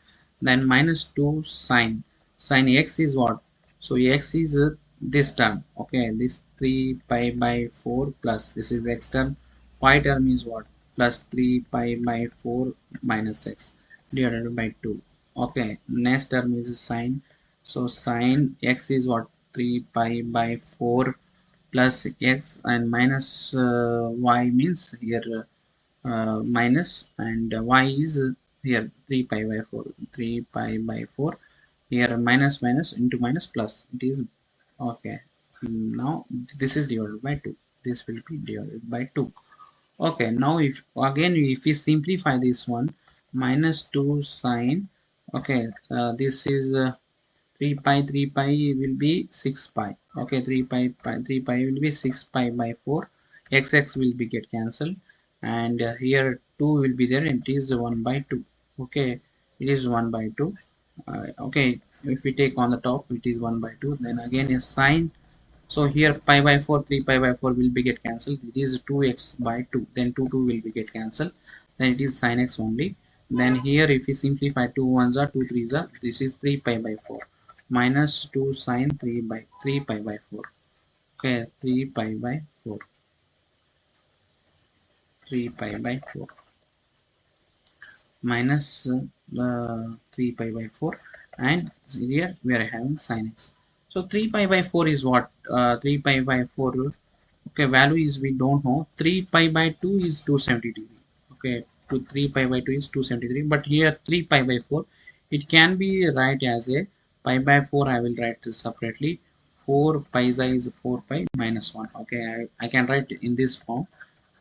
then minus 2 sine x is what? So x is this term. Okay, this 3 pi by 4 plus this is x term, y term is what? Plus 3 pi by 4 minus x divided by 2. Okay, next term is sine. So sine x is what? 3 pi by 4 plus x, and minus y means here minus, and y is here 3 pi by 4, 3 pi by 4, here minus minus into minus plus, it is okay. Now this is divided by 2, this will be divided by 2. Okay, now if again if we simplify this one, minus 2 sine, okay, this is 3 pi will be 6 pi. Okay, 3 pi will be 6 pi by 4, x will be get cancelled, and here 2 will be there, and it is 1 by 2. Okay, it is 1 by 2. Okay, if we take on the top, it is 1 by 2, then again is sine. So here pi by 4, 3 pi by 4 will be get cancelled. It is 2x by 2. Then 2 will be get cancelled. Then it is sin x only. Then here if we simplify, 2 ones are 2 threes are. This is 3 pi by 4 minus 2 sine 3 pi by 4. Okay, 3 pi by 4. 3 pi by 4 minus 3 pi by 4, and here we are having sin x. So 3 pi by 4 is what? 3 pi by 4 Okay, value is we don't know. 3 pi by 2 is 270 degree. Okay, to 3 pi by 2 is 273, but here 3 pi by 4, it can be write as a pi by 4. I will write this separately. 4 pi is 4 pi minus 1. Okay, I can write in this form.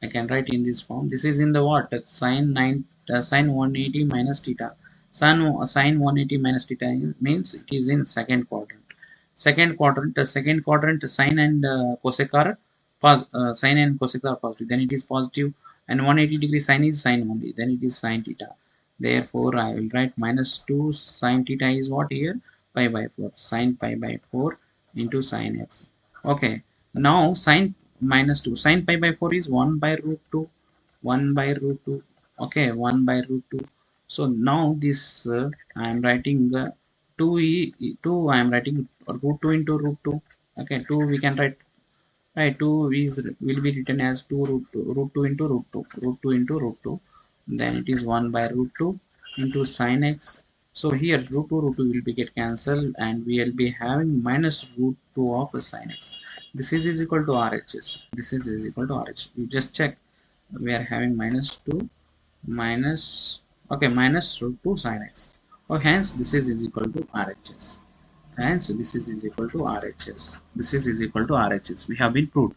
I can write in this form. This is in the what? Sine 9, sine 180 minus theta. Sine 180 minus theta means it is in second quadrant. Second quadrant, sine and cosec are sine and cosec are positive. Then it is positive, and 180 degree sine is sine only. Then it is sine theta. Therefore, I will write minus 2 sine theta is what here? Pi by 4. Sine pi by 4 into sine x. Okay. Now sine minus 2. Sine pi by 4 is 1 by root 2. 1 by root 2. Okay. 1 by root 2. So now this I am writing 2 I am writing root 2 into root 2. Okay. 2 we can write. Right, 2 is will be written as 2 root 2 into root 2, root 2 into root 2. Then it is 1 by root 2 into sine x. So here root 2 will be get cancelled, and we will be having minus root 2 of sine x. This is equal to RHS. This is equal to RH. You just check. We are having minus 2 minus, okay, minus root 2 sine x. Oh, hence this is equal to RHS. Hence this is equal to RHS. This is equal to RHS. We have been proved.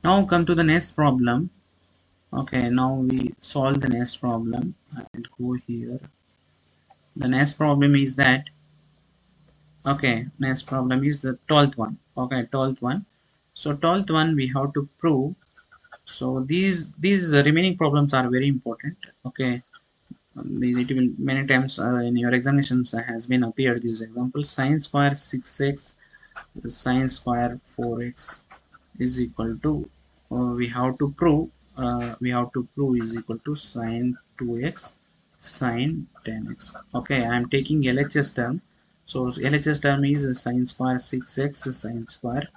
Now come to the next problem. Okay, now we solve the next problem. I will go here. The next problem is that, okay, next problem is the 12th one. Okay, 12th one. So 12th one we have to prove. So these remaining problems are very important. Okay, it will many times in your examinations has been appeared this example. Sine square 6x, sine square 4x is equal to, we have to prove is equal to sine 2x sine 10x. Okay, I am taking LHS term. So LHS term is sine square 6x sine square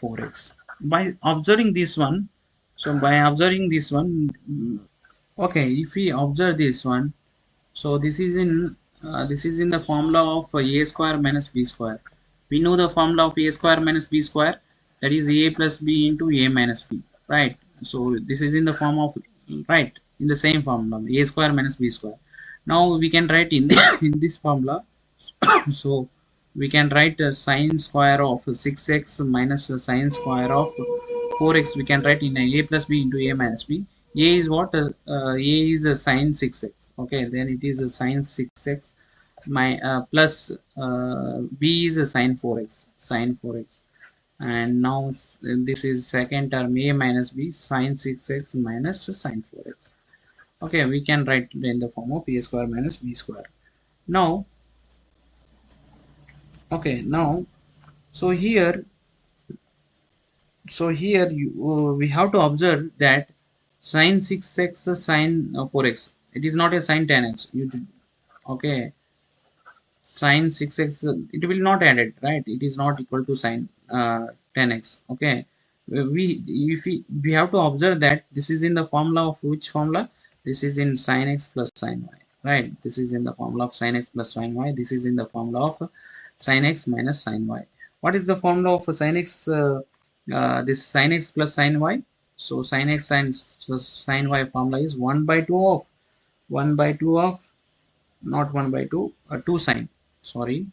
4x. By observing this one, okay, if we observe this one, so this is in the formula of a square minus b square. We know the formula of a square minus b square, that is a plus b into a minus b, right? So this is in the form of, right, in the same formula, a square minus b square. Now we can write in in this formula. So we can write sine square of 6x minus sine square of 4x. We can write in a plus b into a minus b. A is what? A is sine 6x. Okay, then it is a sine 6x my plus b is a sine 4x, sine 4x. And now this is second term, a minus b sine 6x minus sine 4x. Okay, we can write it in the form of a square minus b square. Now, okay, now, so here, we have to observe that sine 6x sine 4x, it is not a sine 10x. Okay, sine 6x, it will not add it, right? It is not equal to sine 10x. Okay, we have to observe that this is in the formula of which formula? This is in sine x plus sine y, right? This is in the formula of sine x plus sine y. This is in the formula of sine x minus sine y. What is the formula of sine x? This sine x plus sine y. So sine x and sine y formula is 1 by 2 of 1 by 2 of, not 1 by 2, 2 sine, sorry.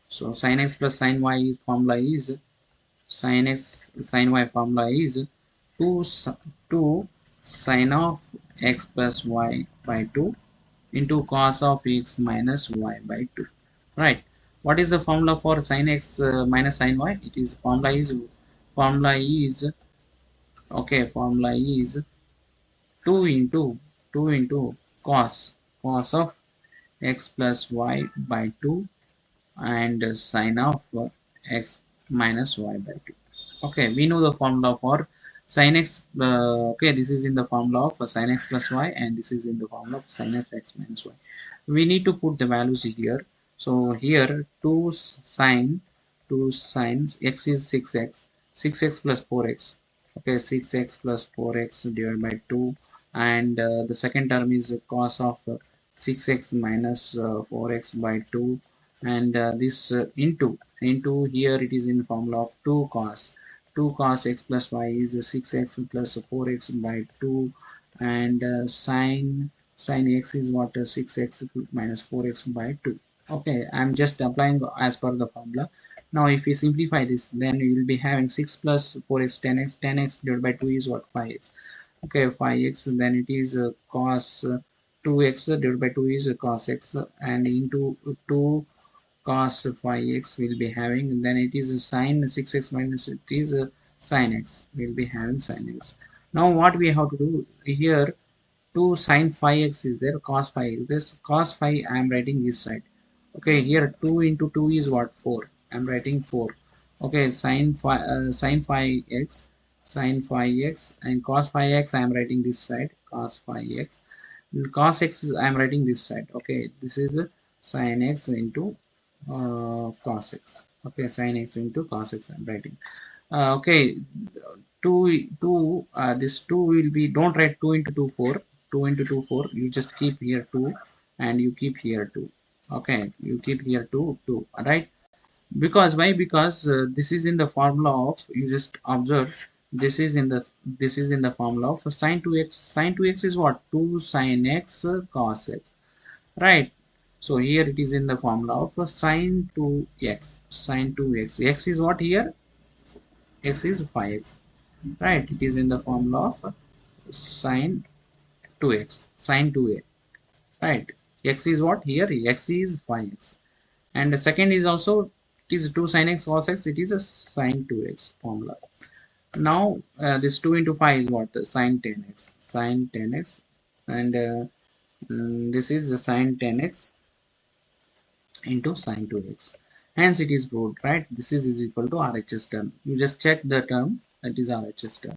So sin x plus sin y formula is, sin x sin y formula is 2 2 sin of x plus y by 2 into cos of x minus y by 2, right? What is the formula for sin x minus sin y? It is formula is okay, formula is 2 into 2 into cos of x plus y by 2 and sine of x minus y by 2. Okay, we know the formula for sin x. Okay, this is in the formula of sin x plus y, and this is in the formula of sin of x minus y. We need to put the values here. So here 2 sines x is 6x, 6x plus 4x. Okay, 6x plus 4x divided by 2, and the second term is cos of 6x minus 4x by 2, and this into here it is in the formula of 2 cos x plus y is 6x plus 4x by 2, and sin x is what, 6x minus 4x by 2. Okay, I'm just applying as per the formula. Now if we simplify this, then we will be having 6 plus 4x 10x, 10x divided by 2 is what, 5x. Okay, 5x, then it is cos 2x divided by 2 is cos x, and into 2 cos 5x will be having, then it is a sin 6x minus it is a sin x, will be having sin x. Now what we have to do here, 2 sin 5x is there, cos 5, this cos 5 I am writing this side. Okay, here 2 into 2 is what, 4, I am writing 4. Okay, sin 5x, sin 5x, and cos 5x I am writing this side, cos 5x. Cos x is I am writing this side. Okay, this is sin x into cos x. Okay, sin x into cos x I am writing. Okay, 2 this 2 will be, don't write 2 into 2 4, 2 into 2 4, you just keep here 2, and you keep here 2. Okay, you keep here 2 2, right? Because why? Because this is in the formula of, you just observe, this is in the, this is in the formula of sin 2x. Sin 2x is what, 2 sin x cos x, right? So here it is in the formula of sin 2x, sin 2x, x is what here, x is 5x, right? It is in the formula of sin 2x, sin 2a, right? X is what here, x is 5x, and the second is also, it is 2 sin x cos x, it is a sin 2x formula. Now this 2 into 5 is what, sin 10x, sin 10x, and this is the sin 10x into sin 2x. Hence it is proved, right? This is equal to RHS term. You just check the term, that is RHS term.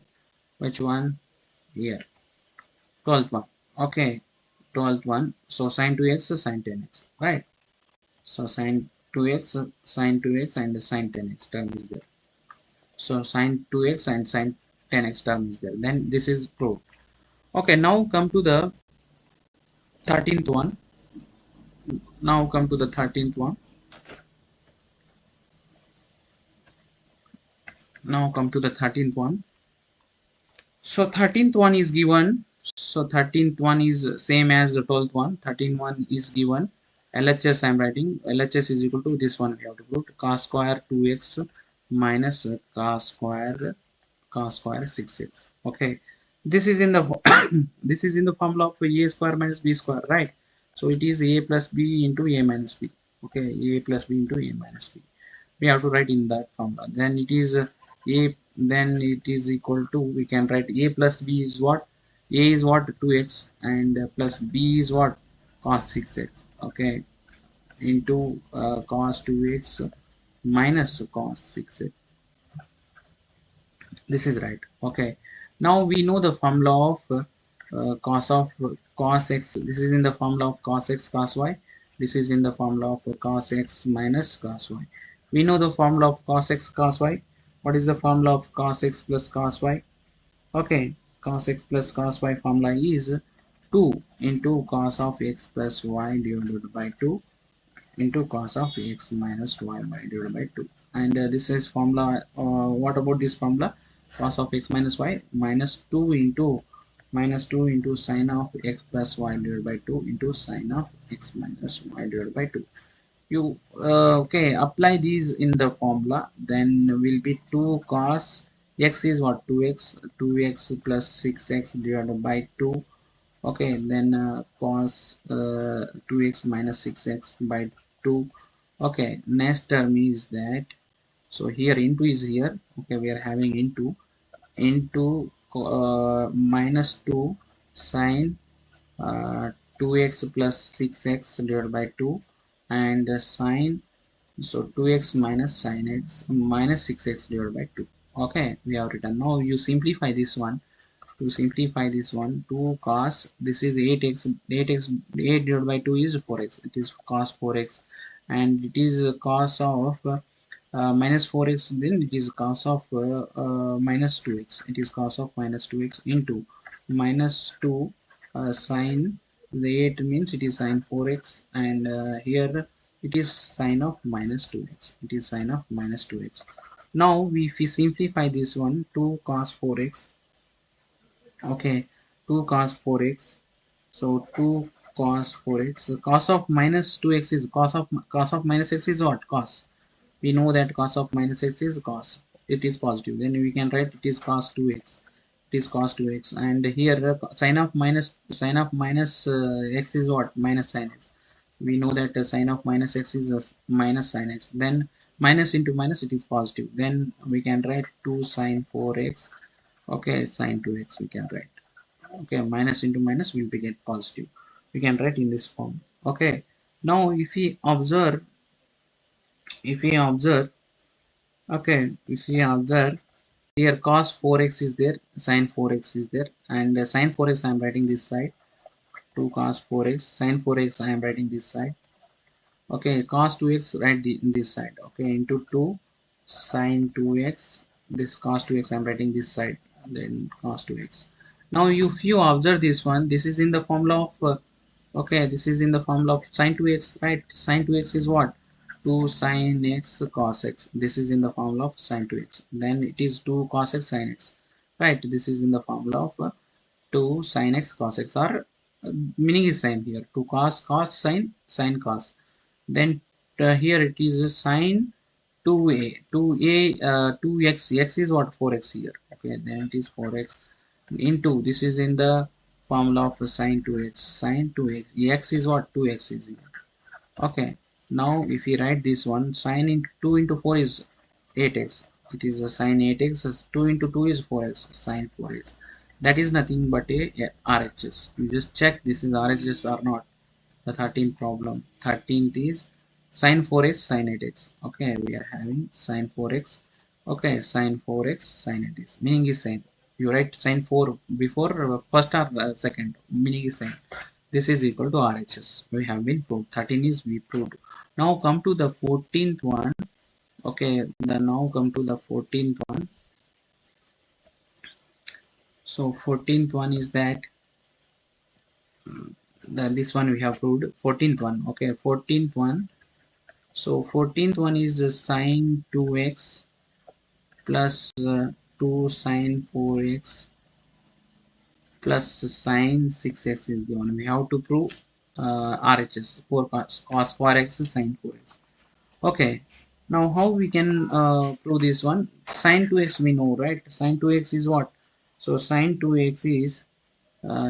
Which one? Here, 12th one. Okay, 12th one. So sin 2x sin 10x, right? So sin 2x, sin 2x, and the sin 10x term is there. So sin 2x and sin 10x term is there. Then this is proved. Okay, now come to the 13th one. Now come to the 13th one. Now come to the 13th one. So 13th one is given. So 13th one is same as the 12th one. 13th one is given. LHS I am writing. LHS is equal to this one. We have to put cos square 2x minus cos square 6x. Okay, this is in the this is in the formula of a square minus b square, right? So it is a plus b into a minus b. Okay, a plus b into a minus b, we have to write in that formula. Then it is a, then it is equal to, we can write a plus b is what, a is what, 2x, and plus b is what, cos 6x. Okay, into cos 2x minus cos 6x. This is right. Okay, now we know the formula of cos x. This is in the formula of cos x cos y. This is in the formula of cos x minus cos y. We know the formula of cos x cos y. What is the formula of cos x plus cos y? Okay, cos x plus cos y formula is 2 into cos of x plus y divided by 2 into cos of x minus y by divided by 2, and this is formula. What about this formula? Cos of x minus y minus 2 into sine of x plus y divided by 2 into sine of x minus y divided by 2. You okay, apply these in the formula, then will be 2 cos x is what, 2x plus 6x divided by 2. Okay, then cos 2x minus 6x by 2. Okay, next term is that, so here into is here. Okay, we are having into minus 2 sine 2x plus 6x divided by 2, and sine, so 2x minus sine x minus 6x divided by 2. Okay, we have written. Now you simplify this one. To simplify this one, 2 cos, this is 8x, 8 divided by 2 is 4x, it is cos 4x, and it is cos of minus 4x, then it is cos of minus 2x, it is cos of minus 2x into minus 2 sine, the 8 means it is sine 4x, and here it is sine of minus 2x. It is sine of minus 2x. Now if we simplify this one, 2 cos 4x, okay, 2 cos 4x, so 2 cos 4x, cos of minus 2x is cos of minus x is what? Cos. We know that cos of minus x is cos, it is positive, then we can write it is cos 2x, it is cos 2x. And here sine of minus x is what? Minus sin x. We know that sine of minus x is minus sin x, then minus into minus it is positive, then we can write 2 sine 4x, okay, sine 2x we can write, okay, minus into minus will be get positive, we can write in this form. Okay, now if we observe, okay, if we observe here, cos 4x is there, sin 4x is there, and sin 4x I am writing this side, 2 cos 4x, sin 4x I am writing this side, okay, cos 2x write this side, okay, into 2 sin 2x, this cos 2x I am writing this side, then cos 2x. Now if you observe this one, this is in the formula of okay, this is in the formula of sin 2x, right? Sin 2x is what? 2 sin x cos x. This is in the formula of sin 2x. Then it is 2 cos x sin x, right? This is in the formula of 2 sin x cos x, or meaning is same here, 2 cos sin cos. Then here it is a sine 2x, x is what? 4x here, okay, then it is 4x into, this is in the formula of sine 2x, sine 2x, x is what? 2x is here, okay. Now if we write this one, sine into 2 into 4 is 8x, it is a sine 8x, as 2 into 2 is 4x, sine 4x. That is nothing but a RHS. You just check this is RHS or not. The 13th problem, 13th is sine 4x sine 8x, okay, we are having sine 4x, okay, sine 4x sine 8x, meaning is same. You write sine 4 before first or second, meaning is same. This is equal to RHS. We have been proved. 13 is we proved. Now come to the 14th one. Okay, now come to the 14th one. So 14th one is that this one we have proved. 14th one. Okay, 14th one. So 14th one is sine 2x plus 2 sine 4x plus sine 6x is given. We have to prove RHS, 4 cos 4x sine 4x. Okay, now how we can prove this one? Sine 2x we know, right? Sine 2x is what? So sine 2x is,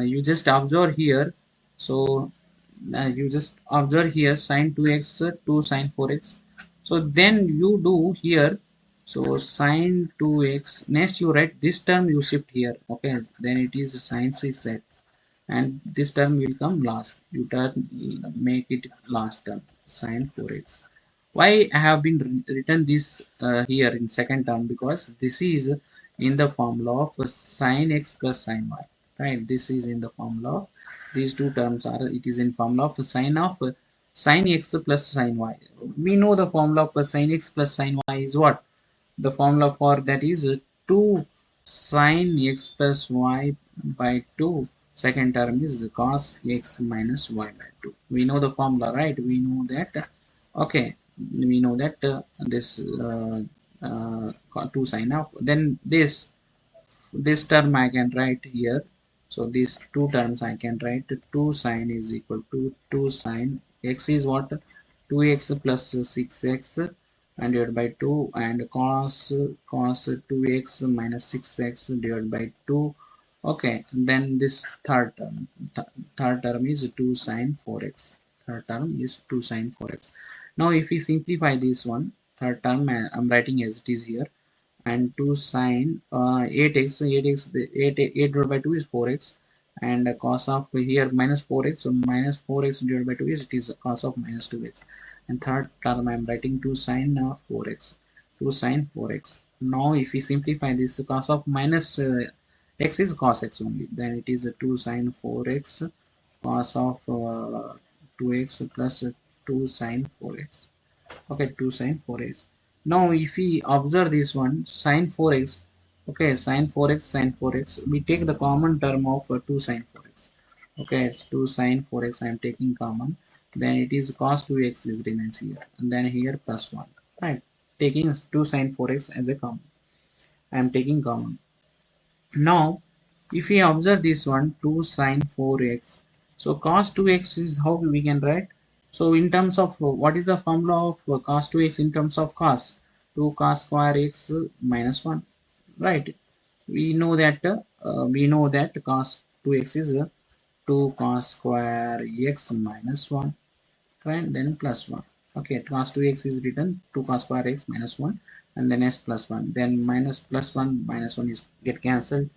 you just observe here. So you just observe here sine 2x, 2 sine 4x. So then you do here. So sine 2x. Next you write this term, you shift here. Okay, then it is sine 6x, and this term will come last. You turn, make it last term, sine 4x. Why I have been written this here in second term? Because this is in the formula of sine x plus sine y, right? This is in the formula of these two terms are, it is in formula of sine x plus sine y. We know the formula of sine x plus sine y is what? The formula for that is 2 sine x plus y by 2. Second term is cos x minus y by 2. We know the formula, right? We know that. Okay, we know that this 2 sine of, then this term I can write here. So these two terms I can write, 2 sine is equal to 2 sine x is what? 2x plus 6x and divided by 2, and cos 2x minus 6x divided by 2. Okay, then this third term is 2 sine 4x. Third term is 2 sine 4x. Now if we simplify this one, third term I'm writing as it is here, and 2 sine 8x, 8 divided by 2 is 4x, and cos of here minus 4x, so minus 4x divided by 2 is, it is cos of minus 2x. And third term I am writing 2 sine 4x, 2 sine 4x. Now if we simplify this, cos of minus x is cos x only, then it is 2 sine 4x cos of 2x plus 2 sine 4x. Okay, 2 sine 4x. Now if we observe this one, sine 4x, okay, sine 4x, sine 4x, we take the common term of 2 sine 4x. Okay, it's 2 sine 4x I am taking common. then it is cos 2x is remains here, and then here plus 1, right? Taking 2 sin 4x as a common, I am taking common. Now if we observe this one, 2 sin 4x, so cos 2x is how we can write. So in terms of what is the formula of cos 2x in terms of cos? 2 cos square x minus 1, right? We know that cos 2x is 2 cos square x minus 1, right? Then plus 1. Okay, cos 2x is written 2 cos square x minus 1, and then s plus 1, then minus plus 1 minus 1 is get cancelled,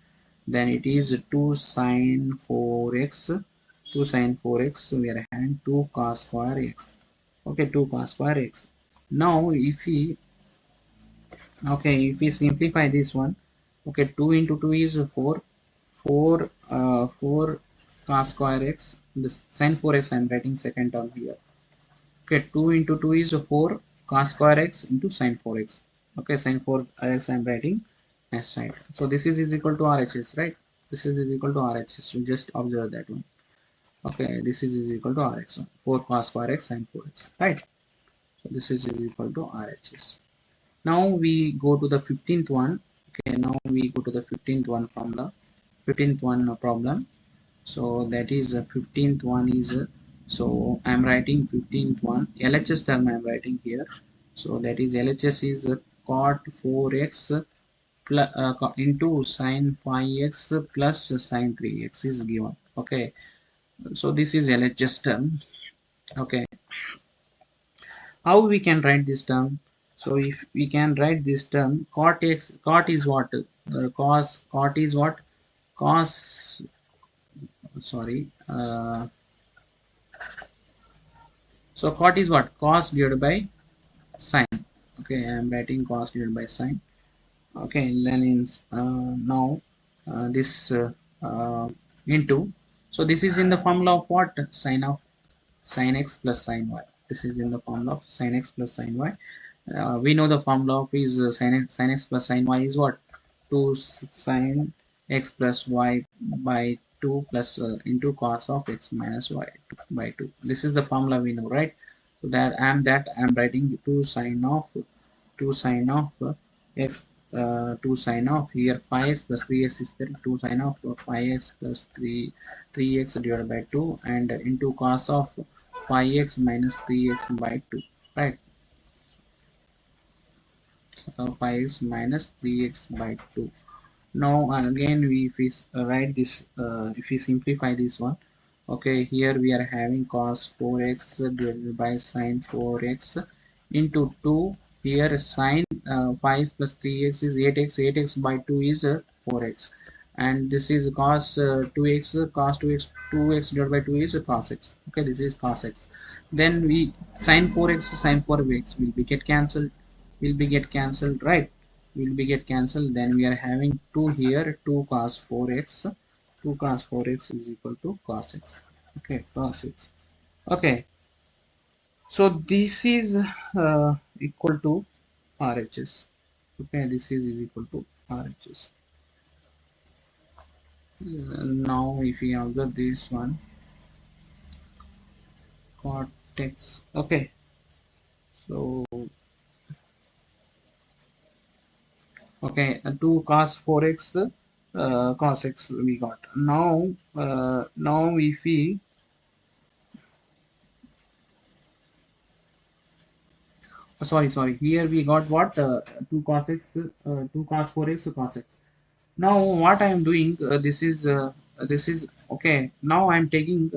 then it is 2 sin 4x, 2 sin 4x, so we are having 2 cos square x. Okay, 2 cos square x. Now if we, okay, if we simplify this one, okay, 2 into 2 is 4, 4 cos square x, this sin 4x I am writing second term here. Okay, 2 into 2 is 4 cos square x into sin 4x. Okay, sin 4x I am writing as side. So this is equal to RHS, right? This is equal to RHS. So just observe that one. Okay, this is equal to RX. 4 cos square x sin 4x, right? So this is equal to RHS. Now we go to the 15th one. Okay, now we go to the 15th one from the 15th one problem. So that is 15th one is so I'm writing 15th one LHS term I'm writing here. So that is LHS is cot 4x plus, into sin 5x plus sin 3x is given. Okay, so this is LHS term. Okay, how we can write this term? So if we can write this term, cot x, cot is what? Cot is what? Cos, sorry. So cot is what? Cos divided by sine. Okay, I am writing cos divided by sine. Okay, and then in now this into. So this is in the formula of what? Sine of sin x plus sin y. This is in the formula of sin x plus sin y. We know the formula of is sin x plus sin y is what? 2 sin x plus y by 2 plus into cos of x minus y by 2. This is the formula we know, right? So that I'm writing 2 sin of 2 sin of x 2 sin of here 5x plus 3x is there, 2 sin of 5x plus 3x divided by 2 and into cos of 5x minus 3x by 2, right? 5x minus 3x by 2. Now again if we write this, if we simplify this one, okay, here we are having cos 4x divided by sin 4x into 2, here sin 5 plus 3x is 8x, 8x by 2 is 4x, and this is cos 2x, cos 2x, 2x divided by 2 is cos x. Okay, this is cos x. Then we sin 4x, sin 4x will be get cancelled, right? Will be get cancelled, then we are having 2 here, 2 cos 4x, 2 cos 4x is equal to cos x. Okay, cos x. Okay, so this is equal to RHS. Okay, this is equal to RHS. Now if we observe this one, cortex. Okay, so okay, 2 cos 4x cos x we got. Now if we, sorry, here we got what, 2 cos x, 2 cos 4x cos x. Now what I am doing, this is okay, now I am taking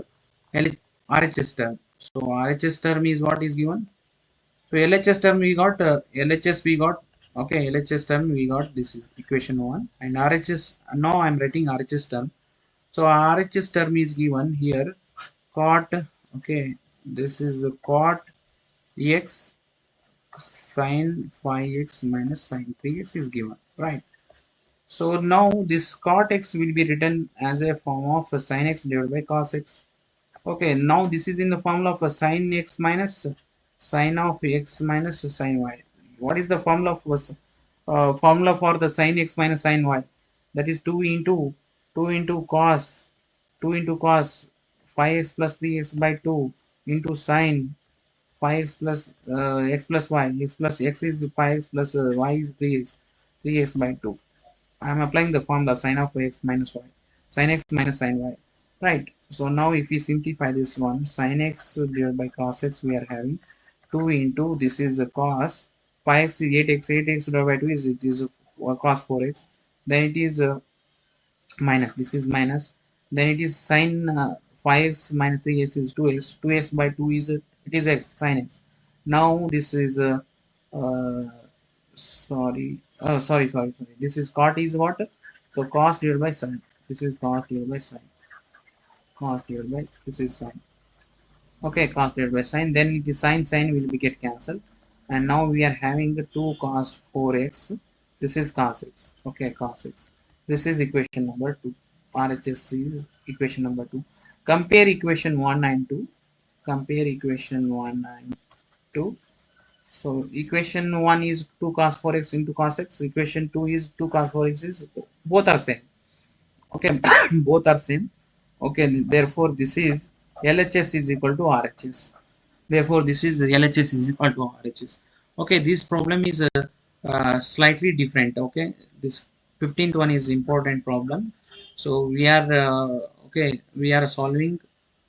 RHS term. So RHS term is what is given. So LHS term we got, LHS we got, okay, LHS term we got, this is equation 1, and RHS, now I am writing RHS term. So RHS term is given here, cot, okay, this is cot x sin 5x minus sin 3x is given, right? So now this cot x will be written as a form of a sin x divided by cos x. Okay, now this is in the formula of a sin x minus sin of x minus sin y. What is the formula of formula for the sin x minus sin y? That is 2 into cos 2 into cos 5x plus 3x by 2 into sine 5x plus x plus y, x plus x is 5x plus y is 3x, 3x by 2. I am applying the formula sin of x minus y, sin x minus sin y, right? So now if we simplify this one, sin x divided by cos x, we are having 2 into this is a cos 5x, 8x, 8x divided by 2 is it is cos 4x, then it is minus, this is minus, then it is sin 5x minus 3x is 2x, 2x by 2 is it is x sin x. Now this is uh, sorry, this is cot is what, so cos divided by sin, this is cos divided by sin, cos divided by this is sin. Okay, cos divided by sin, then it is sin will be get cancelled, and now we are having the 2 cos 4x, this is cos x, okay, cos x, this is equation number 2, RHS is equation number 2. Compare equation 1 and 2, compare equation 1 and 2. So equation 1 is 2 cos 4x into cos x, equation 2 is 2 cos 4x is, both are same, okay, both are same, okay, therefore this is LHS is equal to RHS, therefore this is LHS is equal to RHS. Okay, this problem is slightly different. Okay, this 15th one is important problem. So we are okay, we are solving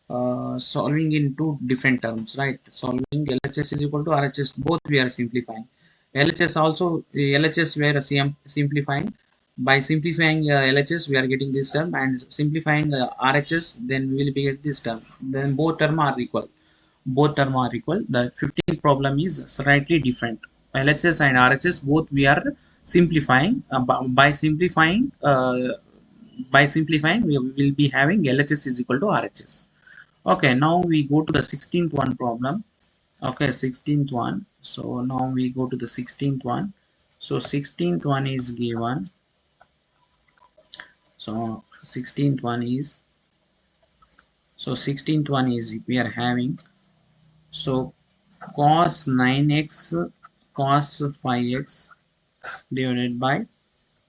in two different terms, right? Solving LHS is equal to RHS, both we are simplifying. LHS also, LHS we are simplifying. By simplifying LHS we are getting this term, and simplifying RHS, then we will be get this term, then both term are equal, both term are equal. The 15th problem is slightly different. LHS and RHS both we are simplifying. By simplifying we will be having LHS is equal to RHS. Okay, now we go to the 16th one problem. Okay, 16th one. So now we go to the 16th one. So 16th one is given. So 16th one is, we are having, so cos 9x cos 5x divided by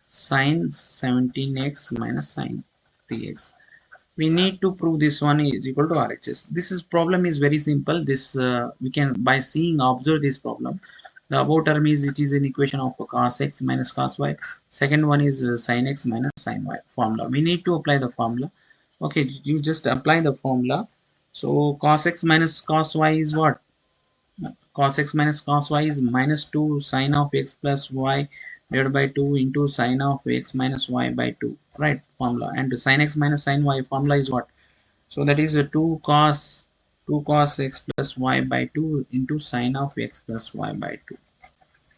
sin 17x minus sin 3x. We need to prove this one is equal to RHS. This is problem is very simple. This we can, by seeing, observe this problem. The above term is, it is an equation of cos x minus cos y. Second one is sin x minus sin y formula. We need to apply the formula. Okay, you just apply the formula. So cos x minus cos y is what? Cos x minus cos y is minus 2 sine of x plus y divided by 2 into sine of x minus y by 2, right? Formula. And sin x minus sin y formula is what? So that is a 2 cos x plus y by 2 into sine of x plus y by 2.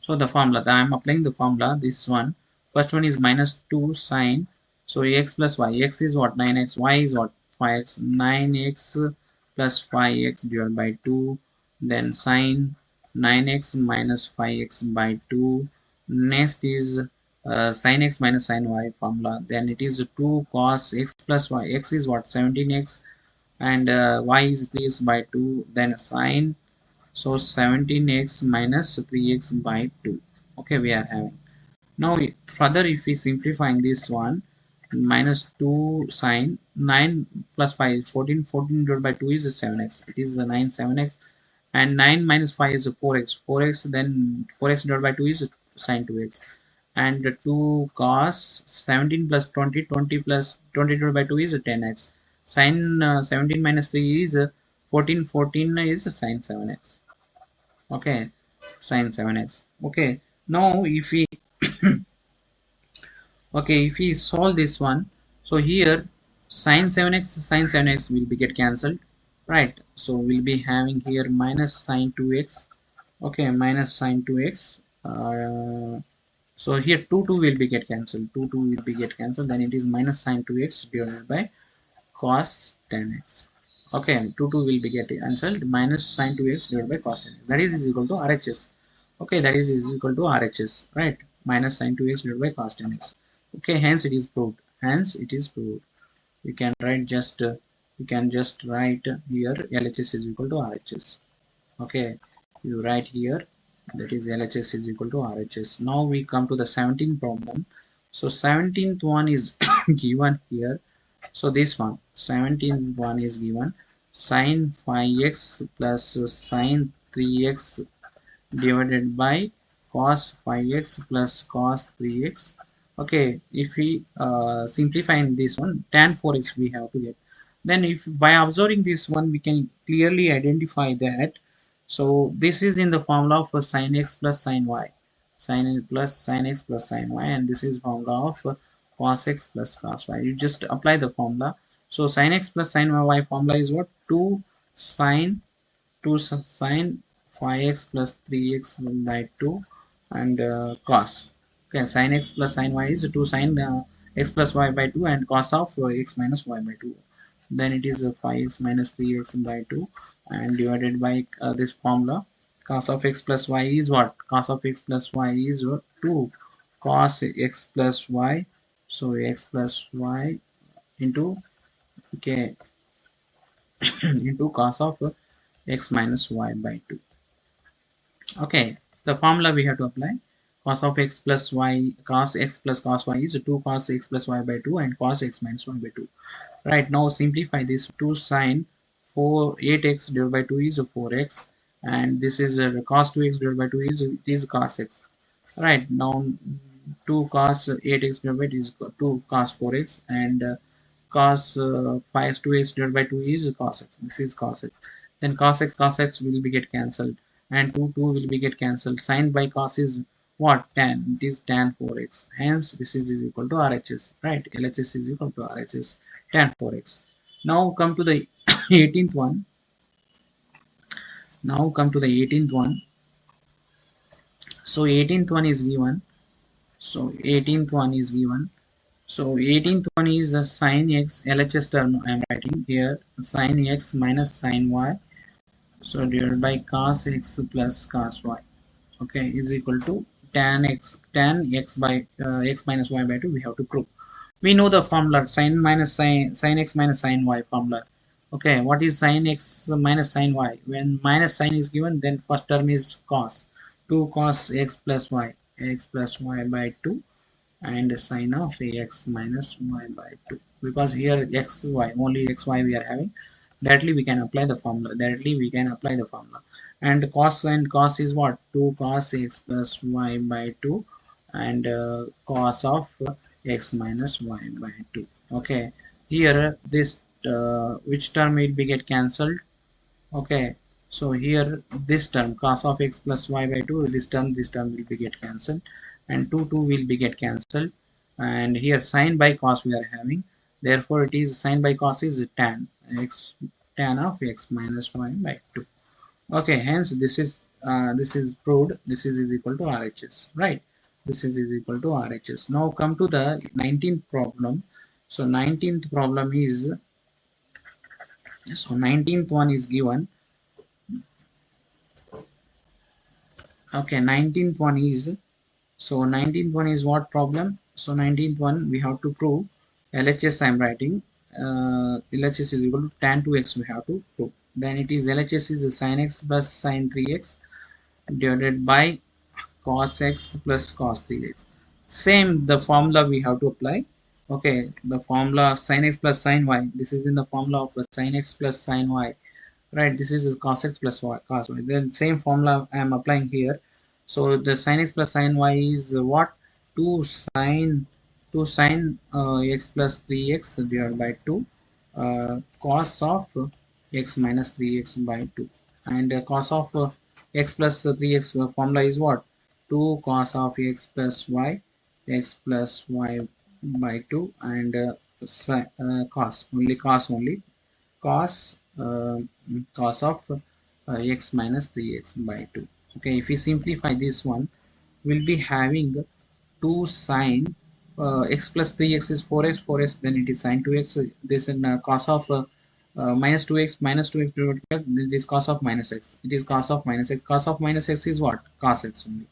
So the formula that I am applying the formula, this one, first one is minus 2 sine, so x plus y, x is what, 9x, y is what, 5x, 9x plus 5x divided by 2, then sine 9x minus 5x by 2. Next is sin x minus sin y formula, then it is 2 cos x plus y, x is what, 17x, and y is 3x by 2, then sine, so 17x minus 3x by 2. Okay, we are having. Now further if we simplifying this one, minus 2 sine 9 plus 5 is 14, 14 divided by 2 is 7x. It is 9 7x, and 9 minus 5 is 4x. 4x, then 4x divided by 2 is sine 2x. And 2 cos 17 plus 20, 20 plus 20 divided by 2 is 10x. Sine 17 minus 3 is 14, 14 is sine 7x. Okay, sine 7x. Okay, now if we okay, if we solve this one, so here sine 7x will be get cancelled, right? So we'll be having here minus sine 2x. Okay, minus sine 2x. So here 2 will be get cancelled, 2 will be get cancelled, then it is minus sine 2x divided by cos 10x. Okay, 2 will be getting cancelled, minus sine 2x divided by cos 10x. That is equal to RHS. Okay, that is equal to RHS, right? Minus sine 2x divided by cos 10x. Okay, hence it is proved. Hence it is proved. You can write just write here LHS is equal to RHS. Okay, you write here, that is LHS is equal to RHS. Now we come to the 17th problem. So 17th one is given here. So this one, 17th one is given. sin 5x plus sin 3x divided by cos 5x plus cos 3x. Okay, if we simplify in this one, tan 4x we have to get. Then if by observing this one we can clearly identify that. So this is in the formula of sin x plus sin y, sin x plus sin y, and this is formula of cos x plus cos y. You just apply the formula. So sin x plus sin y formula is what? 2 sin 2 sine 5x plus 3x by 2 and cos. Okay, sin x plus sin y is 2 sin x plus y by 2 and cos of x minus y by 2. Then it is 5x minus 3x by 2 and divided by this formula. Cos of x plus y is what? Cos of x plus y is what? 2 cos x plus y. So x plus y into, okay, into cos of x minus y by 2. Okay, the formula we have to apply. Cos of x plus y, cos x plus cos y is 2 cos x plus y by 2 and cos x minus y by 2. Right, now simplify this. 2 sine 8x divided by 2 is 4x, and this is cos 2x divided by 2 is, it is cos x. Right, now 2 cos 8x divided by 2 is 2 cos 4x, and cos 5 2x divided by 2 is cos x. This is cos x. Then cos x will be get cancelled, and 2 will be get cancelled. Sin by cos is what? Tan. It is tan 4x. Hence this is equal to RHS. Right, LHS is equal to RHS, tan 4x. Now come to the 18th one. Now come to the 18th one. So 18th one is given. So 18th one is given. So 18th one is a sin x, LHS term I am writing here, sin x minus sin y, so divided by cos x plus cos y, okay, is equal to tan x by x minus y by 2 we have to prove. We know the formula, sin x minus sin y formula. Okay, what is sin x minus sin y? When minus sign is given, then first term is cos, 2 cos x plus y by 2, and sine of x minus y by 2, because here xy, only xy we are having. Directly we can apply the formula, and cos is what? 2 cos x plus y by 2 and cos of x minus y by 2. Okay, here this which term will be get cancelled? Okay, so here this term cos of x plus y by 2, this term will be get cancelled, and 2 will be get cancelled, and here sin by cos we are having. Therefore it is sin by cos is tan of x minus y by 2. Okay, hence this is proved. This is equal to RHS, right? This is equal to RHS. Now come to the 19th problem. So 19th problem is, so 19th one is given. Okay, 19th one is, so 19th one is what problem? So 19th one we have to prove LHS I am writing. LHS is equal to tan 2x we have to prove. Then it is LHS is sin x plus sin 3x divided by cos x plus cos 3x. Same the formula we have to apply. Okay, the formula sin x plus sin y. This is in the formula of sin x plus sin y. Right, this is cos x plus y, cos y. Then same formula I am applying here. So the sin x plus sin y is what? 2 sin 2 sin x plus 3x divided by 2 cos of x minus 3x by 2, and cos of x plus 3x formula is what? 2 cos of x plus y by 2 and cos only cos cos of x minus 3x by 2. Okay, if we simplify this one, we'll be having 2 sine x plus 3x is 4x, then it is sine 2x. This is cos of minus 2x divided by, it is cos of minus x. It is cos of minus x. Cos of minus x is what? Cos x only.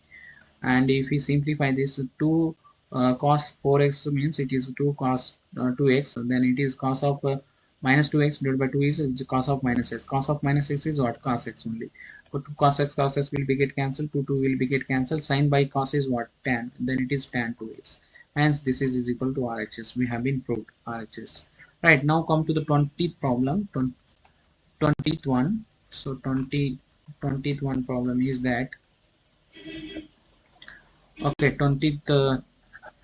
And if we simplify this, 2 cos 4x means it is 2 cos 2x, then it is cos of minus 2x divided by 2 is cos of minus x. Cos of minus x is what? Cos x only. But cos x will be get cancelled, 2 will be get cancelled. Sin by cos is what? Tan, then it is tan 2x. Hence this is equal to RHS. We have been proved RHS. Right, now come to the 20th problem. 20th one. So 20th one problem is that, okay, 20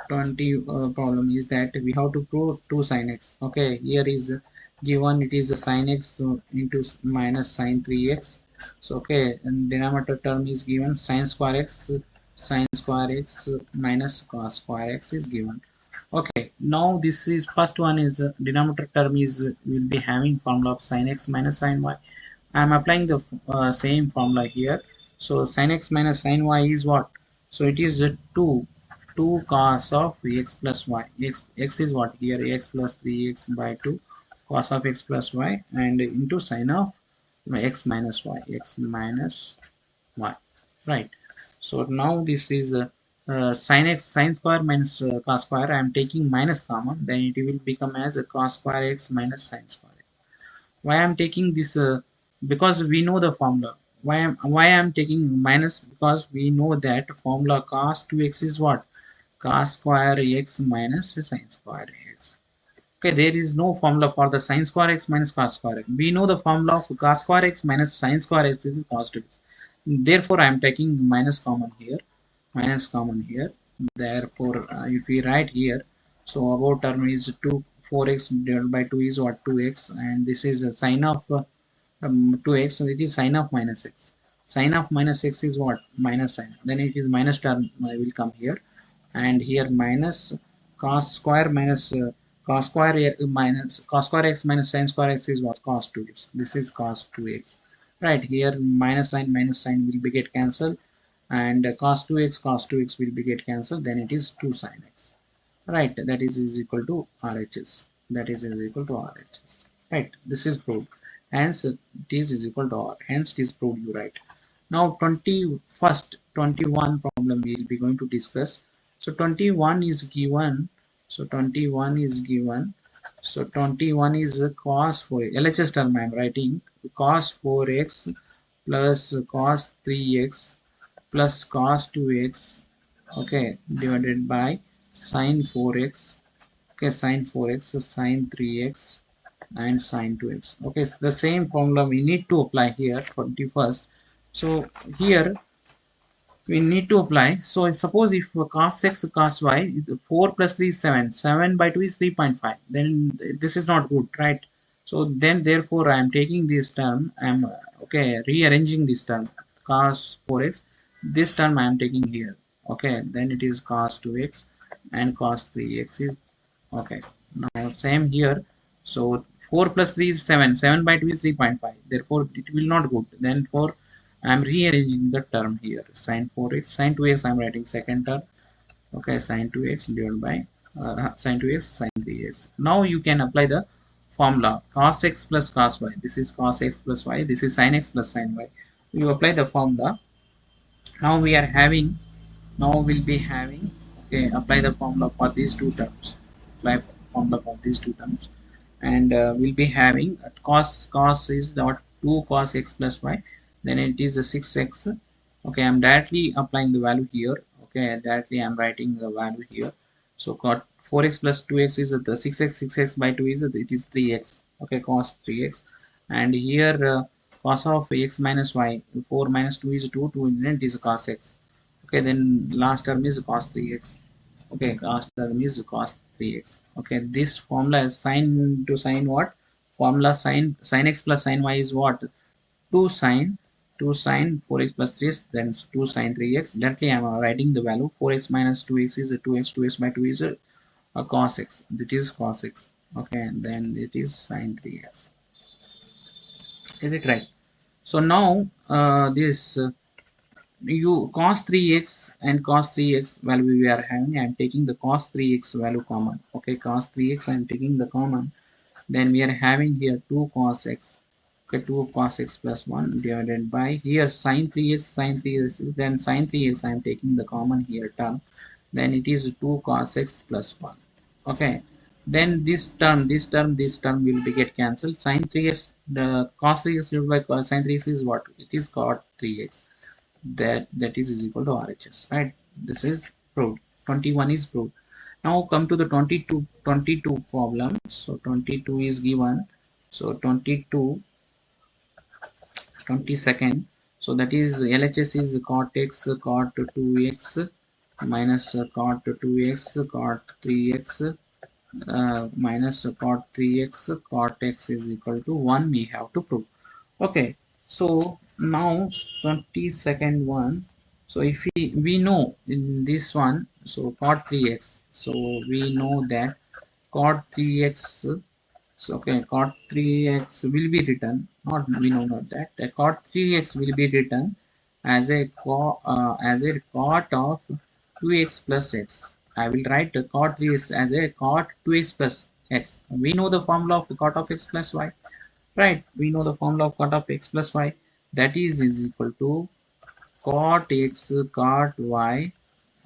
problem is that we have to prove 2 sin x. Okay, here is given it is a sin x into minus sin 3x. So okay, and denominator term is given sin square x minus cos square x is given. Okay, now this is first one is denominator term is will be having formula of sin x minus sin y. I am applying the same formula here. So sin x minus sin y is what? So it is 2 cos of x plus y. X is what here? X plus 3x by 2 cos of x plus y and into sin of x minus y. X minus y. Right. So now this is sin x sin square minus cos square. I am taking minus common. Then it will become as a cos square x minus sin square. Why I'm taking this? Because we know the formula. Why I'm taking minus? Because we know that formula cos 2x is what? Cos square x minus sin square x. Okay, there is no formula for the sin square x minus cos square x. We know the formula of cos square x minus sin square x is cos 2x. Therefore, I am taking minus common here. Minus common here. Therefore, if we write here, so about term is 2 4x divided by 2 is what? 2x, and this is a sine of 2x, so it is sine of minus x. Sine of minus x is what? Minus sine. Then it is minus term will come here, and here minus cos square minus cos square minus cos square x minus sin square x is what? Cos 2x. This is cos 2x. Right here minus sign will be get cancelled, and cos 2x will be get cancelled. Then it is 2 sin x. Right, that is equal to RHS. That is equal to RHS. Right, this is proved. Hence, it is equal to R. Hence, it is proved you right. Now, 21st, 21 problem we will be going to discuss. So, 21 is given. So, 21 is given. So, 21 is cos 4. LHS term I am writing. Cos 4x plus cos 3x plus cos 2x, okay, divided by sin 4x, okay, sin 4x, so sin 3x and sin 2x. Okay, so the same formula we need to apply here for the first. So here we need to apply. So suppose if cos x cos y 4 plus 3 is 7, 7 by 2 is 3.5, then this is not good, right? So then therefore I am taking this term, I am okay rearranging this term cos 4x, this term I am taking here, okay, then it is cos 2x and cos 3x is okay. Now same here. So 4 plus 3 is 7. 7 by 2 is 3.5. Therefore, it will not go. Then for I am rearranging the term here. Sin 4x, sin 2x I am writing second term. Okay, sin 2x divided by sin 2x, sin 3x. Now you can apply the formula cos x plus cos y. This is cos x plus y. This is sin x plus sin y. You apply the formula. Now we are having, now we'll be having, okay, apply the formula for these two terms. Apply formula for these two terms, and we'll be having cos is what? 2 cos x plus y, then it is a 6x. Okay, I'm directly applying the value here. Okay, directly I'm writing the value here. So cot 4x plus 2x is the 6x by 2 is it is 3x. Okay, cos 3x, and here cos of x minus y, 4 minus 2 is 2, 2 in it is cos x. Okay, then last term is cos 3x. Okay, last term is cos 3x. Okay, this formula is sin to sin what? Formula sin x plus sin y is what? 2 sin 4x plus 3x, then 2 sin 3x. Directly I am writing the value 4x minus 2x is a 2x, 2x by 2 is a cos x. That is cos x. Okay, and then it is sin 3x. Is it right? So now this you cos 3x and cos 3x value we are having. I am taking the cos 3x value common. Okay, cos 3x I am taking the common. Then we are having here 2 cos x. Okay, 2 cos x plus 1 divided by here sin 3x, then sin 3x I am taking the common here term. Then it is 2 cos x plus 1. Okay, then this term will be get cancelled. Sin 3x, the cos 3x divided by sin 3x is what? It is cot 3x. That is equal to RHS, right? This is proved. 21 is proved. Now come to the 22 problem. So 22 is given. So 22 22nd. So that is LHS is cot x cot 2x minus cot 2x cot 3x minus cot 3x cot x is equal to 1 we have to prove. Okay, so now 22nd one. So if we know in this one, so cot 3x, so we know that cot 3x. So okay, cot 3x will be written, not we know not that cot 3x will be written as a cot of 2x plus x. I will write the cot 3x as a cot 2x plus x. We know the formula of cot of x plus y, right? We know the formula of cot of x plus y, that is equal to cot x cot y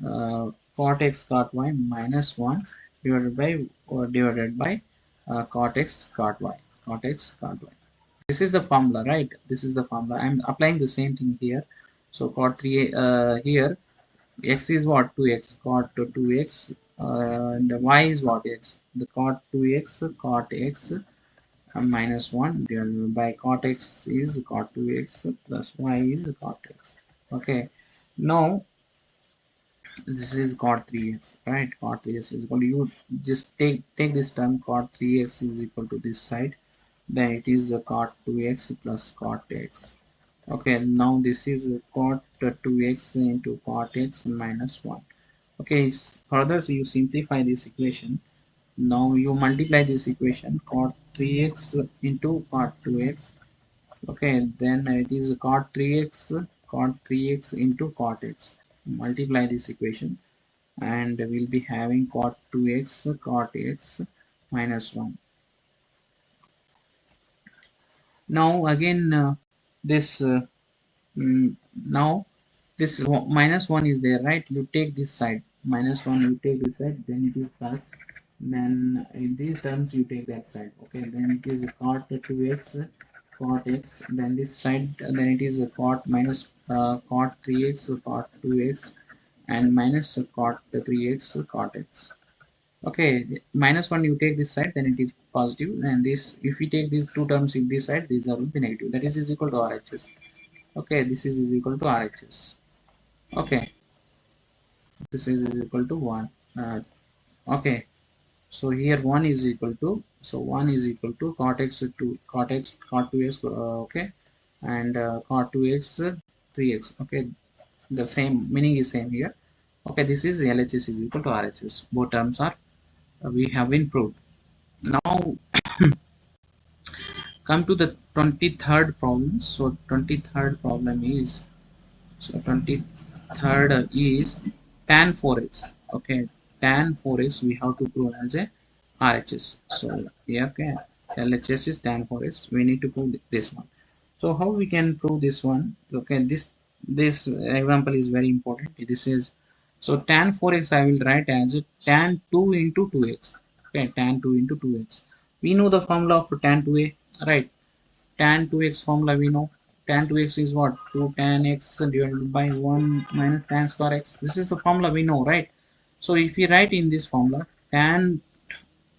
cot x cot y minus 1 divided by cot x cot y, cot x cot y. This is the formula, right? This is the formula. I'm applying the same thing here. So cot 3 here x is what, 2x cot 2x and y is what, x, the cot 2x cot x minus 1 divided by cot x is cot 2x plus y is cot x. Okay, now this is cot 3x, right? Cot 3x is equal to, you just take this term cot 3x is equal to this side, then it is cot 2x plus cot x. Okay, now this is cot 2x into cot x minus 1. Okay, further so you simplify this equation. Now you multiply this equation, cot 3x into cot 2x. Okay, then it is cot 3x into cot x. Multiply this equation and we'll be having cot 2x cot x minus 1. Now again this now this minus 1 is there, right? You take this side, minus 1 you take this side, then it is plus, then in these terms you take that side. Okay, then it is cot 2x cot x, then this side then it is a cot minus cot 3x cot 2x and minus cot 3x cot x. Okay, minus 1 you take this side, then it is positive, and this if we take these two terms in this side, these are will be negative, that is equal to RHS. Okay, this is equal to RHS. Okay, this is equal to 1. Okay, so here 1 is equal to, so 1 is equal to cot x to cot x cot 2x, okay, and cot 2x 3x. Okay, the same meaning is same here. Okay, this is LHS is equal to RHS. Both terms are we have been proved. Now come to the 23rd problem. So 23rd problem is, so 23rd is tan 4x. Okay, tan 4x we have to prove as a RHS. So yeah, okay, LHS is tan 4x. We need to prove this one. So how we can prove this one? Okay, this example is very important. This is, so tan 4x I will write as tan 2 into 2x. Okay, tan 2 into 2x. We know the formula of tan 2a, right? Tan 2x formula we know. Tan 2x is what? 2 tan x divided by 1 minus tan square x. This is the formula we know, right? So if we write in this formula, tan,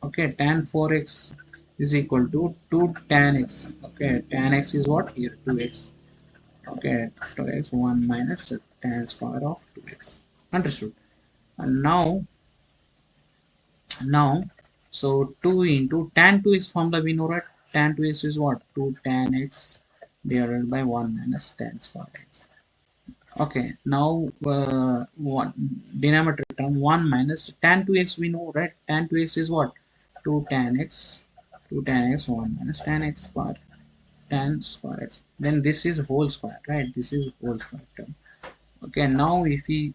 okay, tan 4x is equal to 2 tan x. Okay, tan x is what? Here 2x. Okay, 2x 1 minus tan square of 2x. Understood. And now so 2 into tan 2x formula we know, right? Tan 2x is what? 2 tan x divided by 1 minus tan square x. Okay, now one denominator term 1 minus tan 2x we know, right? Tan 2x is what? 2 tan x, 2 tan x 1 minus tan x square, tan square x. Then this is whole square, right? This is whole square term. Okay, now if we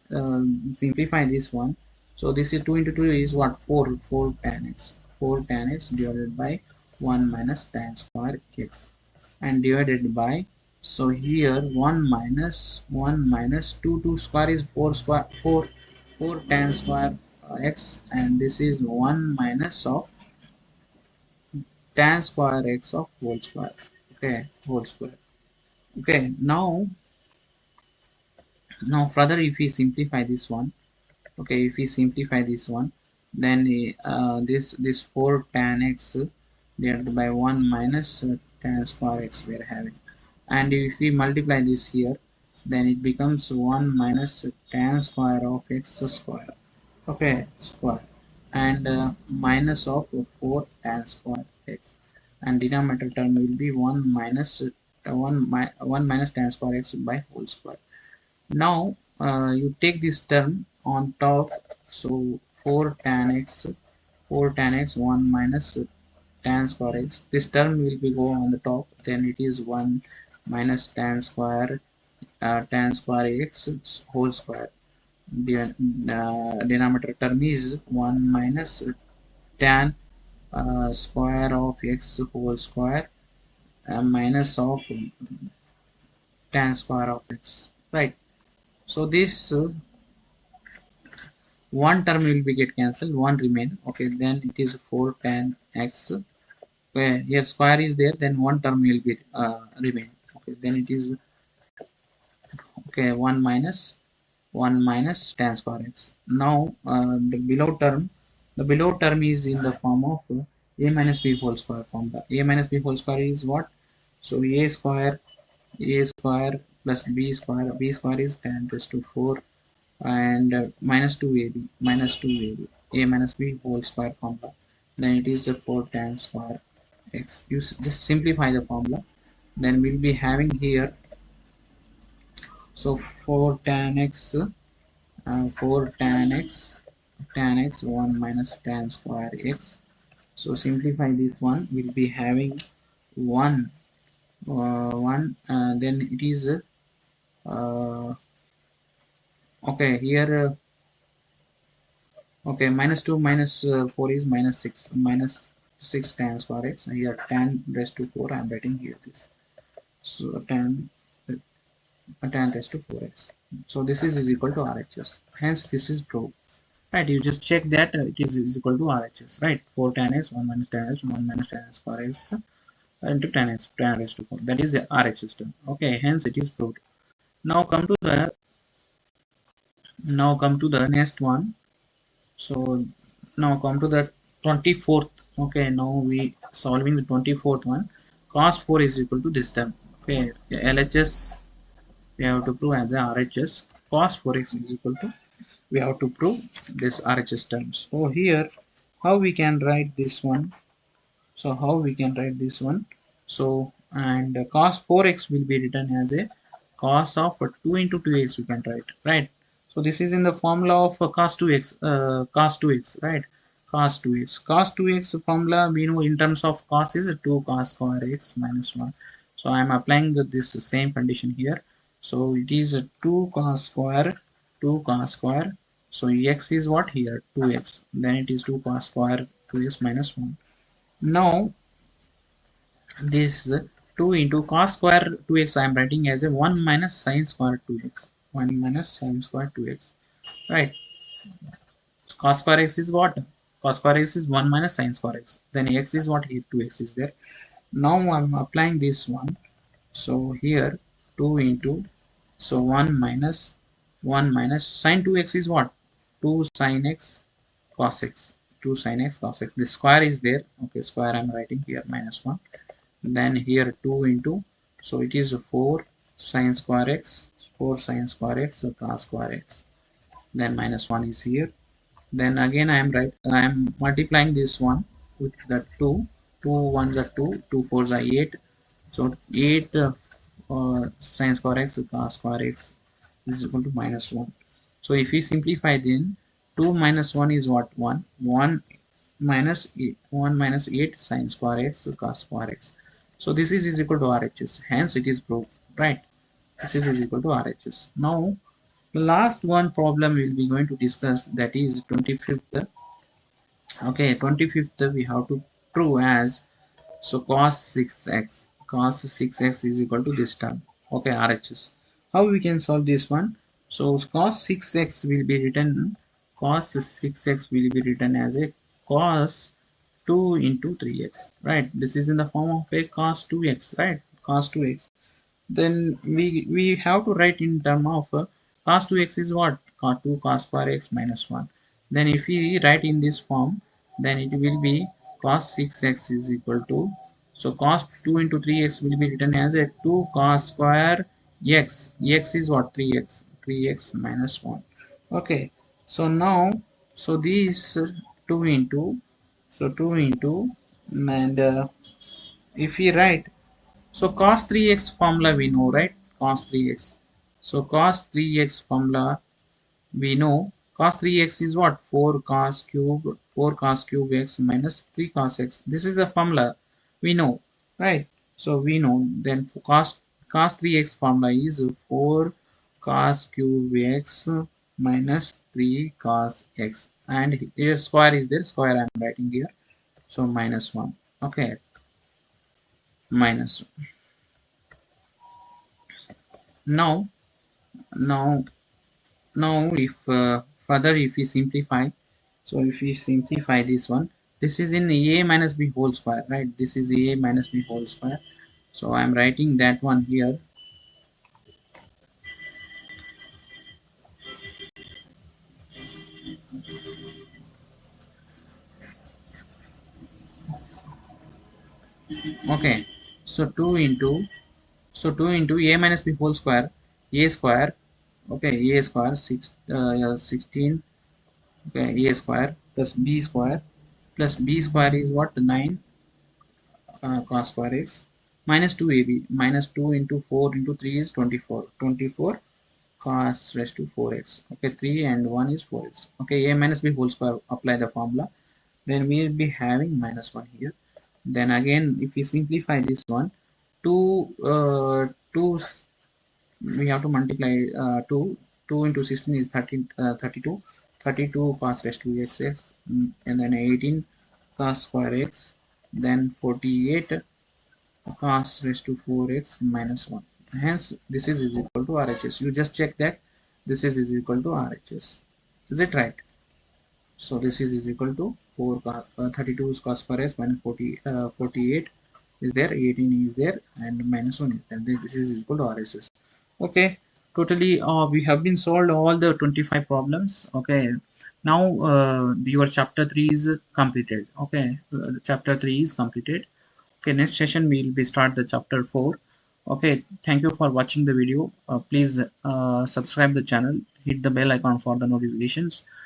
simplify this one, so this is 2 into 2 is what? 4 tan x, 4 tan x divided by 1 minus tan square x, and divided by, so here 1 minus 2 square is 4 square, 4 tan square x, and this is 1 minus of tan square x of whole square. Okay, whole square. Okay, now further if we simplify this one, okay, if we simplify this one, then this 4 tan x divided by 1 minus tan square x we are having, and if we multiply this here, then it becomes 1 minus tan square of x square, okay, square, and minus of 4 tan square x, and denominator term will be 1 minus 1 minus tan square x by whole square. Now you take this term on top, so 4 tan x, 4 tan x, 1 minus tan square x, this term will be go on the top, then it is 1 minus tan square x whole square. Denominator term is 1 minus tan square of x whole square, minus of tan square of x, right? So this one term will be get cancelled, one remain, okay, then it is 4 tan x, where here square is there, then one term will be remain, okay, then it is, okay, 1 minus tan square x. Now the below term is in the form of a minus b whole square form. The a minus b whole square is what? So a square plus b square is tan raised to 4, and minus 2ab, a minus b whole square formula, then it is the 4 tan square x. You just simplify the formula, then we'll be having here, so 4 tan x, 4 tan x 1 minus tan square x. So simplify this one, we'll be having 1 then it is okay here, okay, minus 2 minus 4 is minus 6, minus 6 tan square x, and here tan raised to 4 I'm writing here this, so tan raised to 4x. So this is equal to RHS, hence this is proved. Right, you just check that it is equal to RHS, right? 4 tan s, 1 minus tan s, 1 minus tan square s into tan s, tan raised to 4. That is the RHS term. Okay, hence it is proved. Now come to the next one. So now come to the 24th. Okay, now we solving the 24th one. Cos 4 is equal to this term. Okay, LHS we have to prove as the RHS. Cos 4x is equal to, we have to prove this RHS terms. So here how we can write this one, so and cos 4x will be written as a cos of 2 into 2x we can write, right? So this is in the formula of cos 2x, right? Cos 2x formula we know in terms of cos is 2 cos square x minus 1. So I am applying this same condition here. So it is 2 cos square, 2 cos square. So x is what here? 2x. Then it is 2 cos square 2x minus 1. Now this 2 into cos square 2x I am writing as a 1 minus sin square 2x. 1 minus sin square 2x. Right. Cos square x is what? Cos square x is 1 minus sin square x. Then x is what? Here 2x is there. Now I'm applying this one. So here 2 into, so 1 minus sin 2x is what? 2 sin x cos x. 2 sin x cos x. The square is there. Okay, square I'm writing here minus 1. Then here 2 into, so it is 4 sin square x, 4 sin square x, so cos square x. Then minus 1 is here. Then again I am multiplying this one with the 2. 2 1s are 2, 2 4s are 8. So 8 sin square x cos square x is equal to minus 1. So if we simplify, then 2 minus 1 is what? 1. 1 minus 8, 1 minus 8 sin square x cos square x. So this is equal to RHS. Hence it is proved, right? This is equal to RHS. Now the last one problem we will be going to discuss, that is 25th. Okay, 25th we have to prove as, so cos 6x is equal to this term. Okay, RHS. How we can solve this one? So cos 6x will be written, as a cos 2 into 3x, right? This is in the form of a cos 2x, right? Cos 2x. Then we have to write in term of cos 2x is what? Cos 2 cos square x minus 1. Then if we write in this form, then it will be cos 6x is equal to, So cos 2 into 3x will be written as a 2 cos square x. X is what? 3x. 3x minus 1. Okay. So now, so this 2 into, so 2 into, and if we write, so cos 3x formula we know, right? Cos 3x. So cos 3x formula we know, cos 3x is what? 4 cos cube x minus 3 cos x. This is the formula we know, right? So we know then cos 3x formula is 4 cos cube x minus 3 cos x, and here square is there, square I am writing here, so minus 1. Okay, minus. Now, now now if further if we simplify, so if we simplify this one, this is in a minus b whole square, right? This is a minus b whole square, so I am writing that one here. Okay, so 2 into, so 2 into a minus b whole square, a square, okay, a square 6 yeah, 16, okay, a square plus b square, plus b square is what? 9 cos square x minus 2ab, minus 2 into 4 into 3 is 24, 24 cos raised to 4x. Okay, 3 and 1 is 4x. Okay, a minus b whole square, apply the formula, then we will be having minus 1 here. Then again if we simplify this one, 2 2 we have to multiply 2, 2 into 16 is 13, 32, 32 cos raised to x, and then 18 cos square x, then 48 cos raised to 4x minus 1. Hence, this is equal to RHS. You just check that this is equal to RHS. Is it right? So this is equal to 32 is cos square x minus 48 is there, 18 is there, and minus 1 is there. Then this is equal to RHS. Okay, totally. We have been solved all the 25 problems. Okay, now your chapter 3 is completed. Okay, chapter 3 is completed. Okay, next session we'll be start the chapter 4. Okay, thank you for watching the video. Please subscribe the channel, hit the bell icon for the notifications.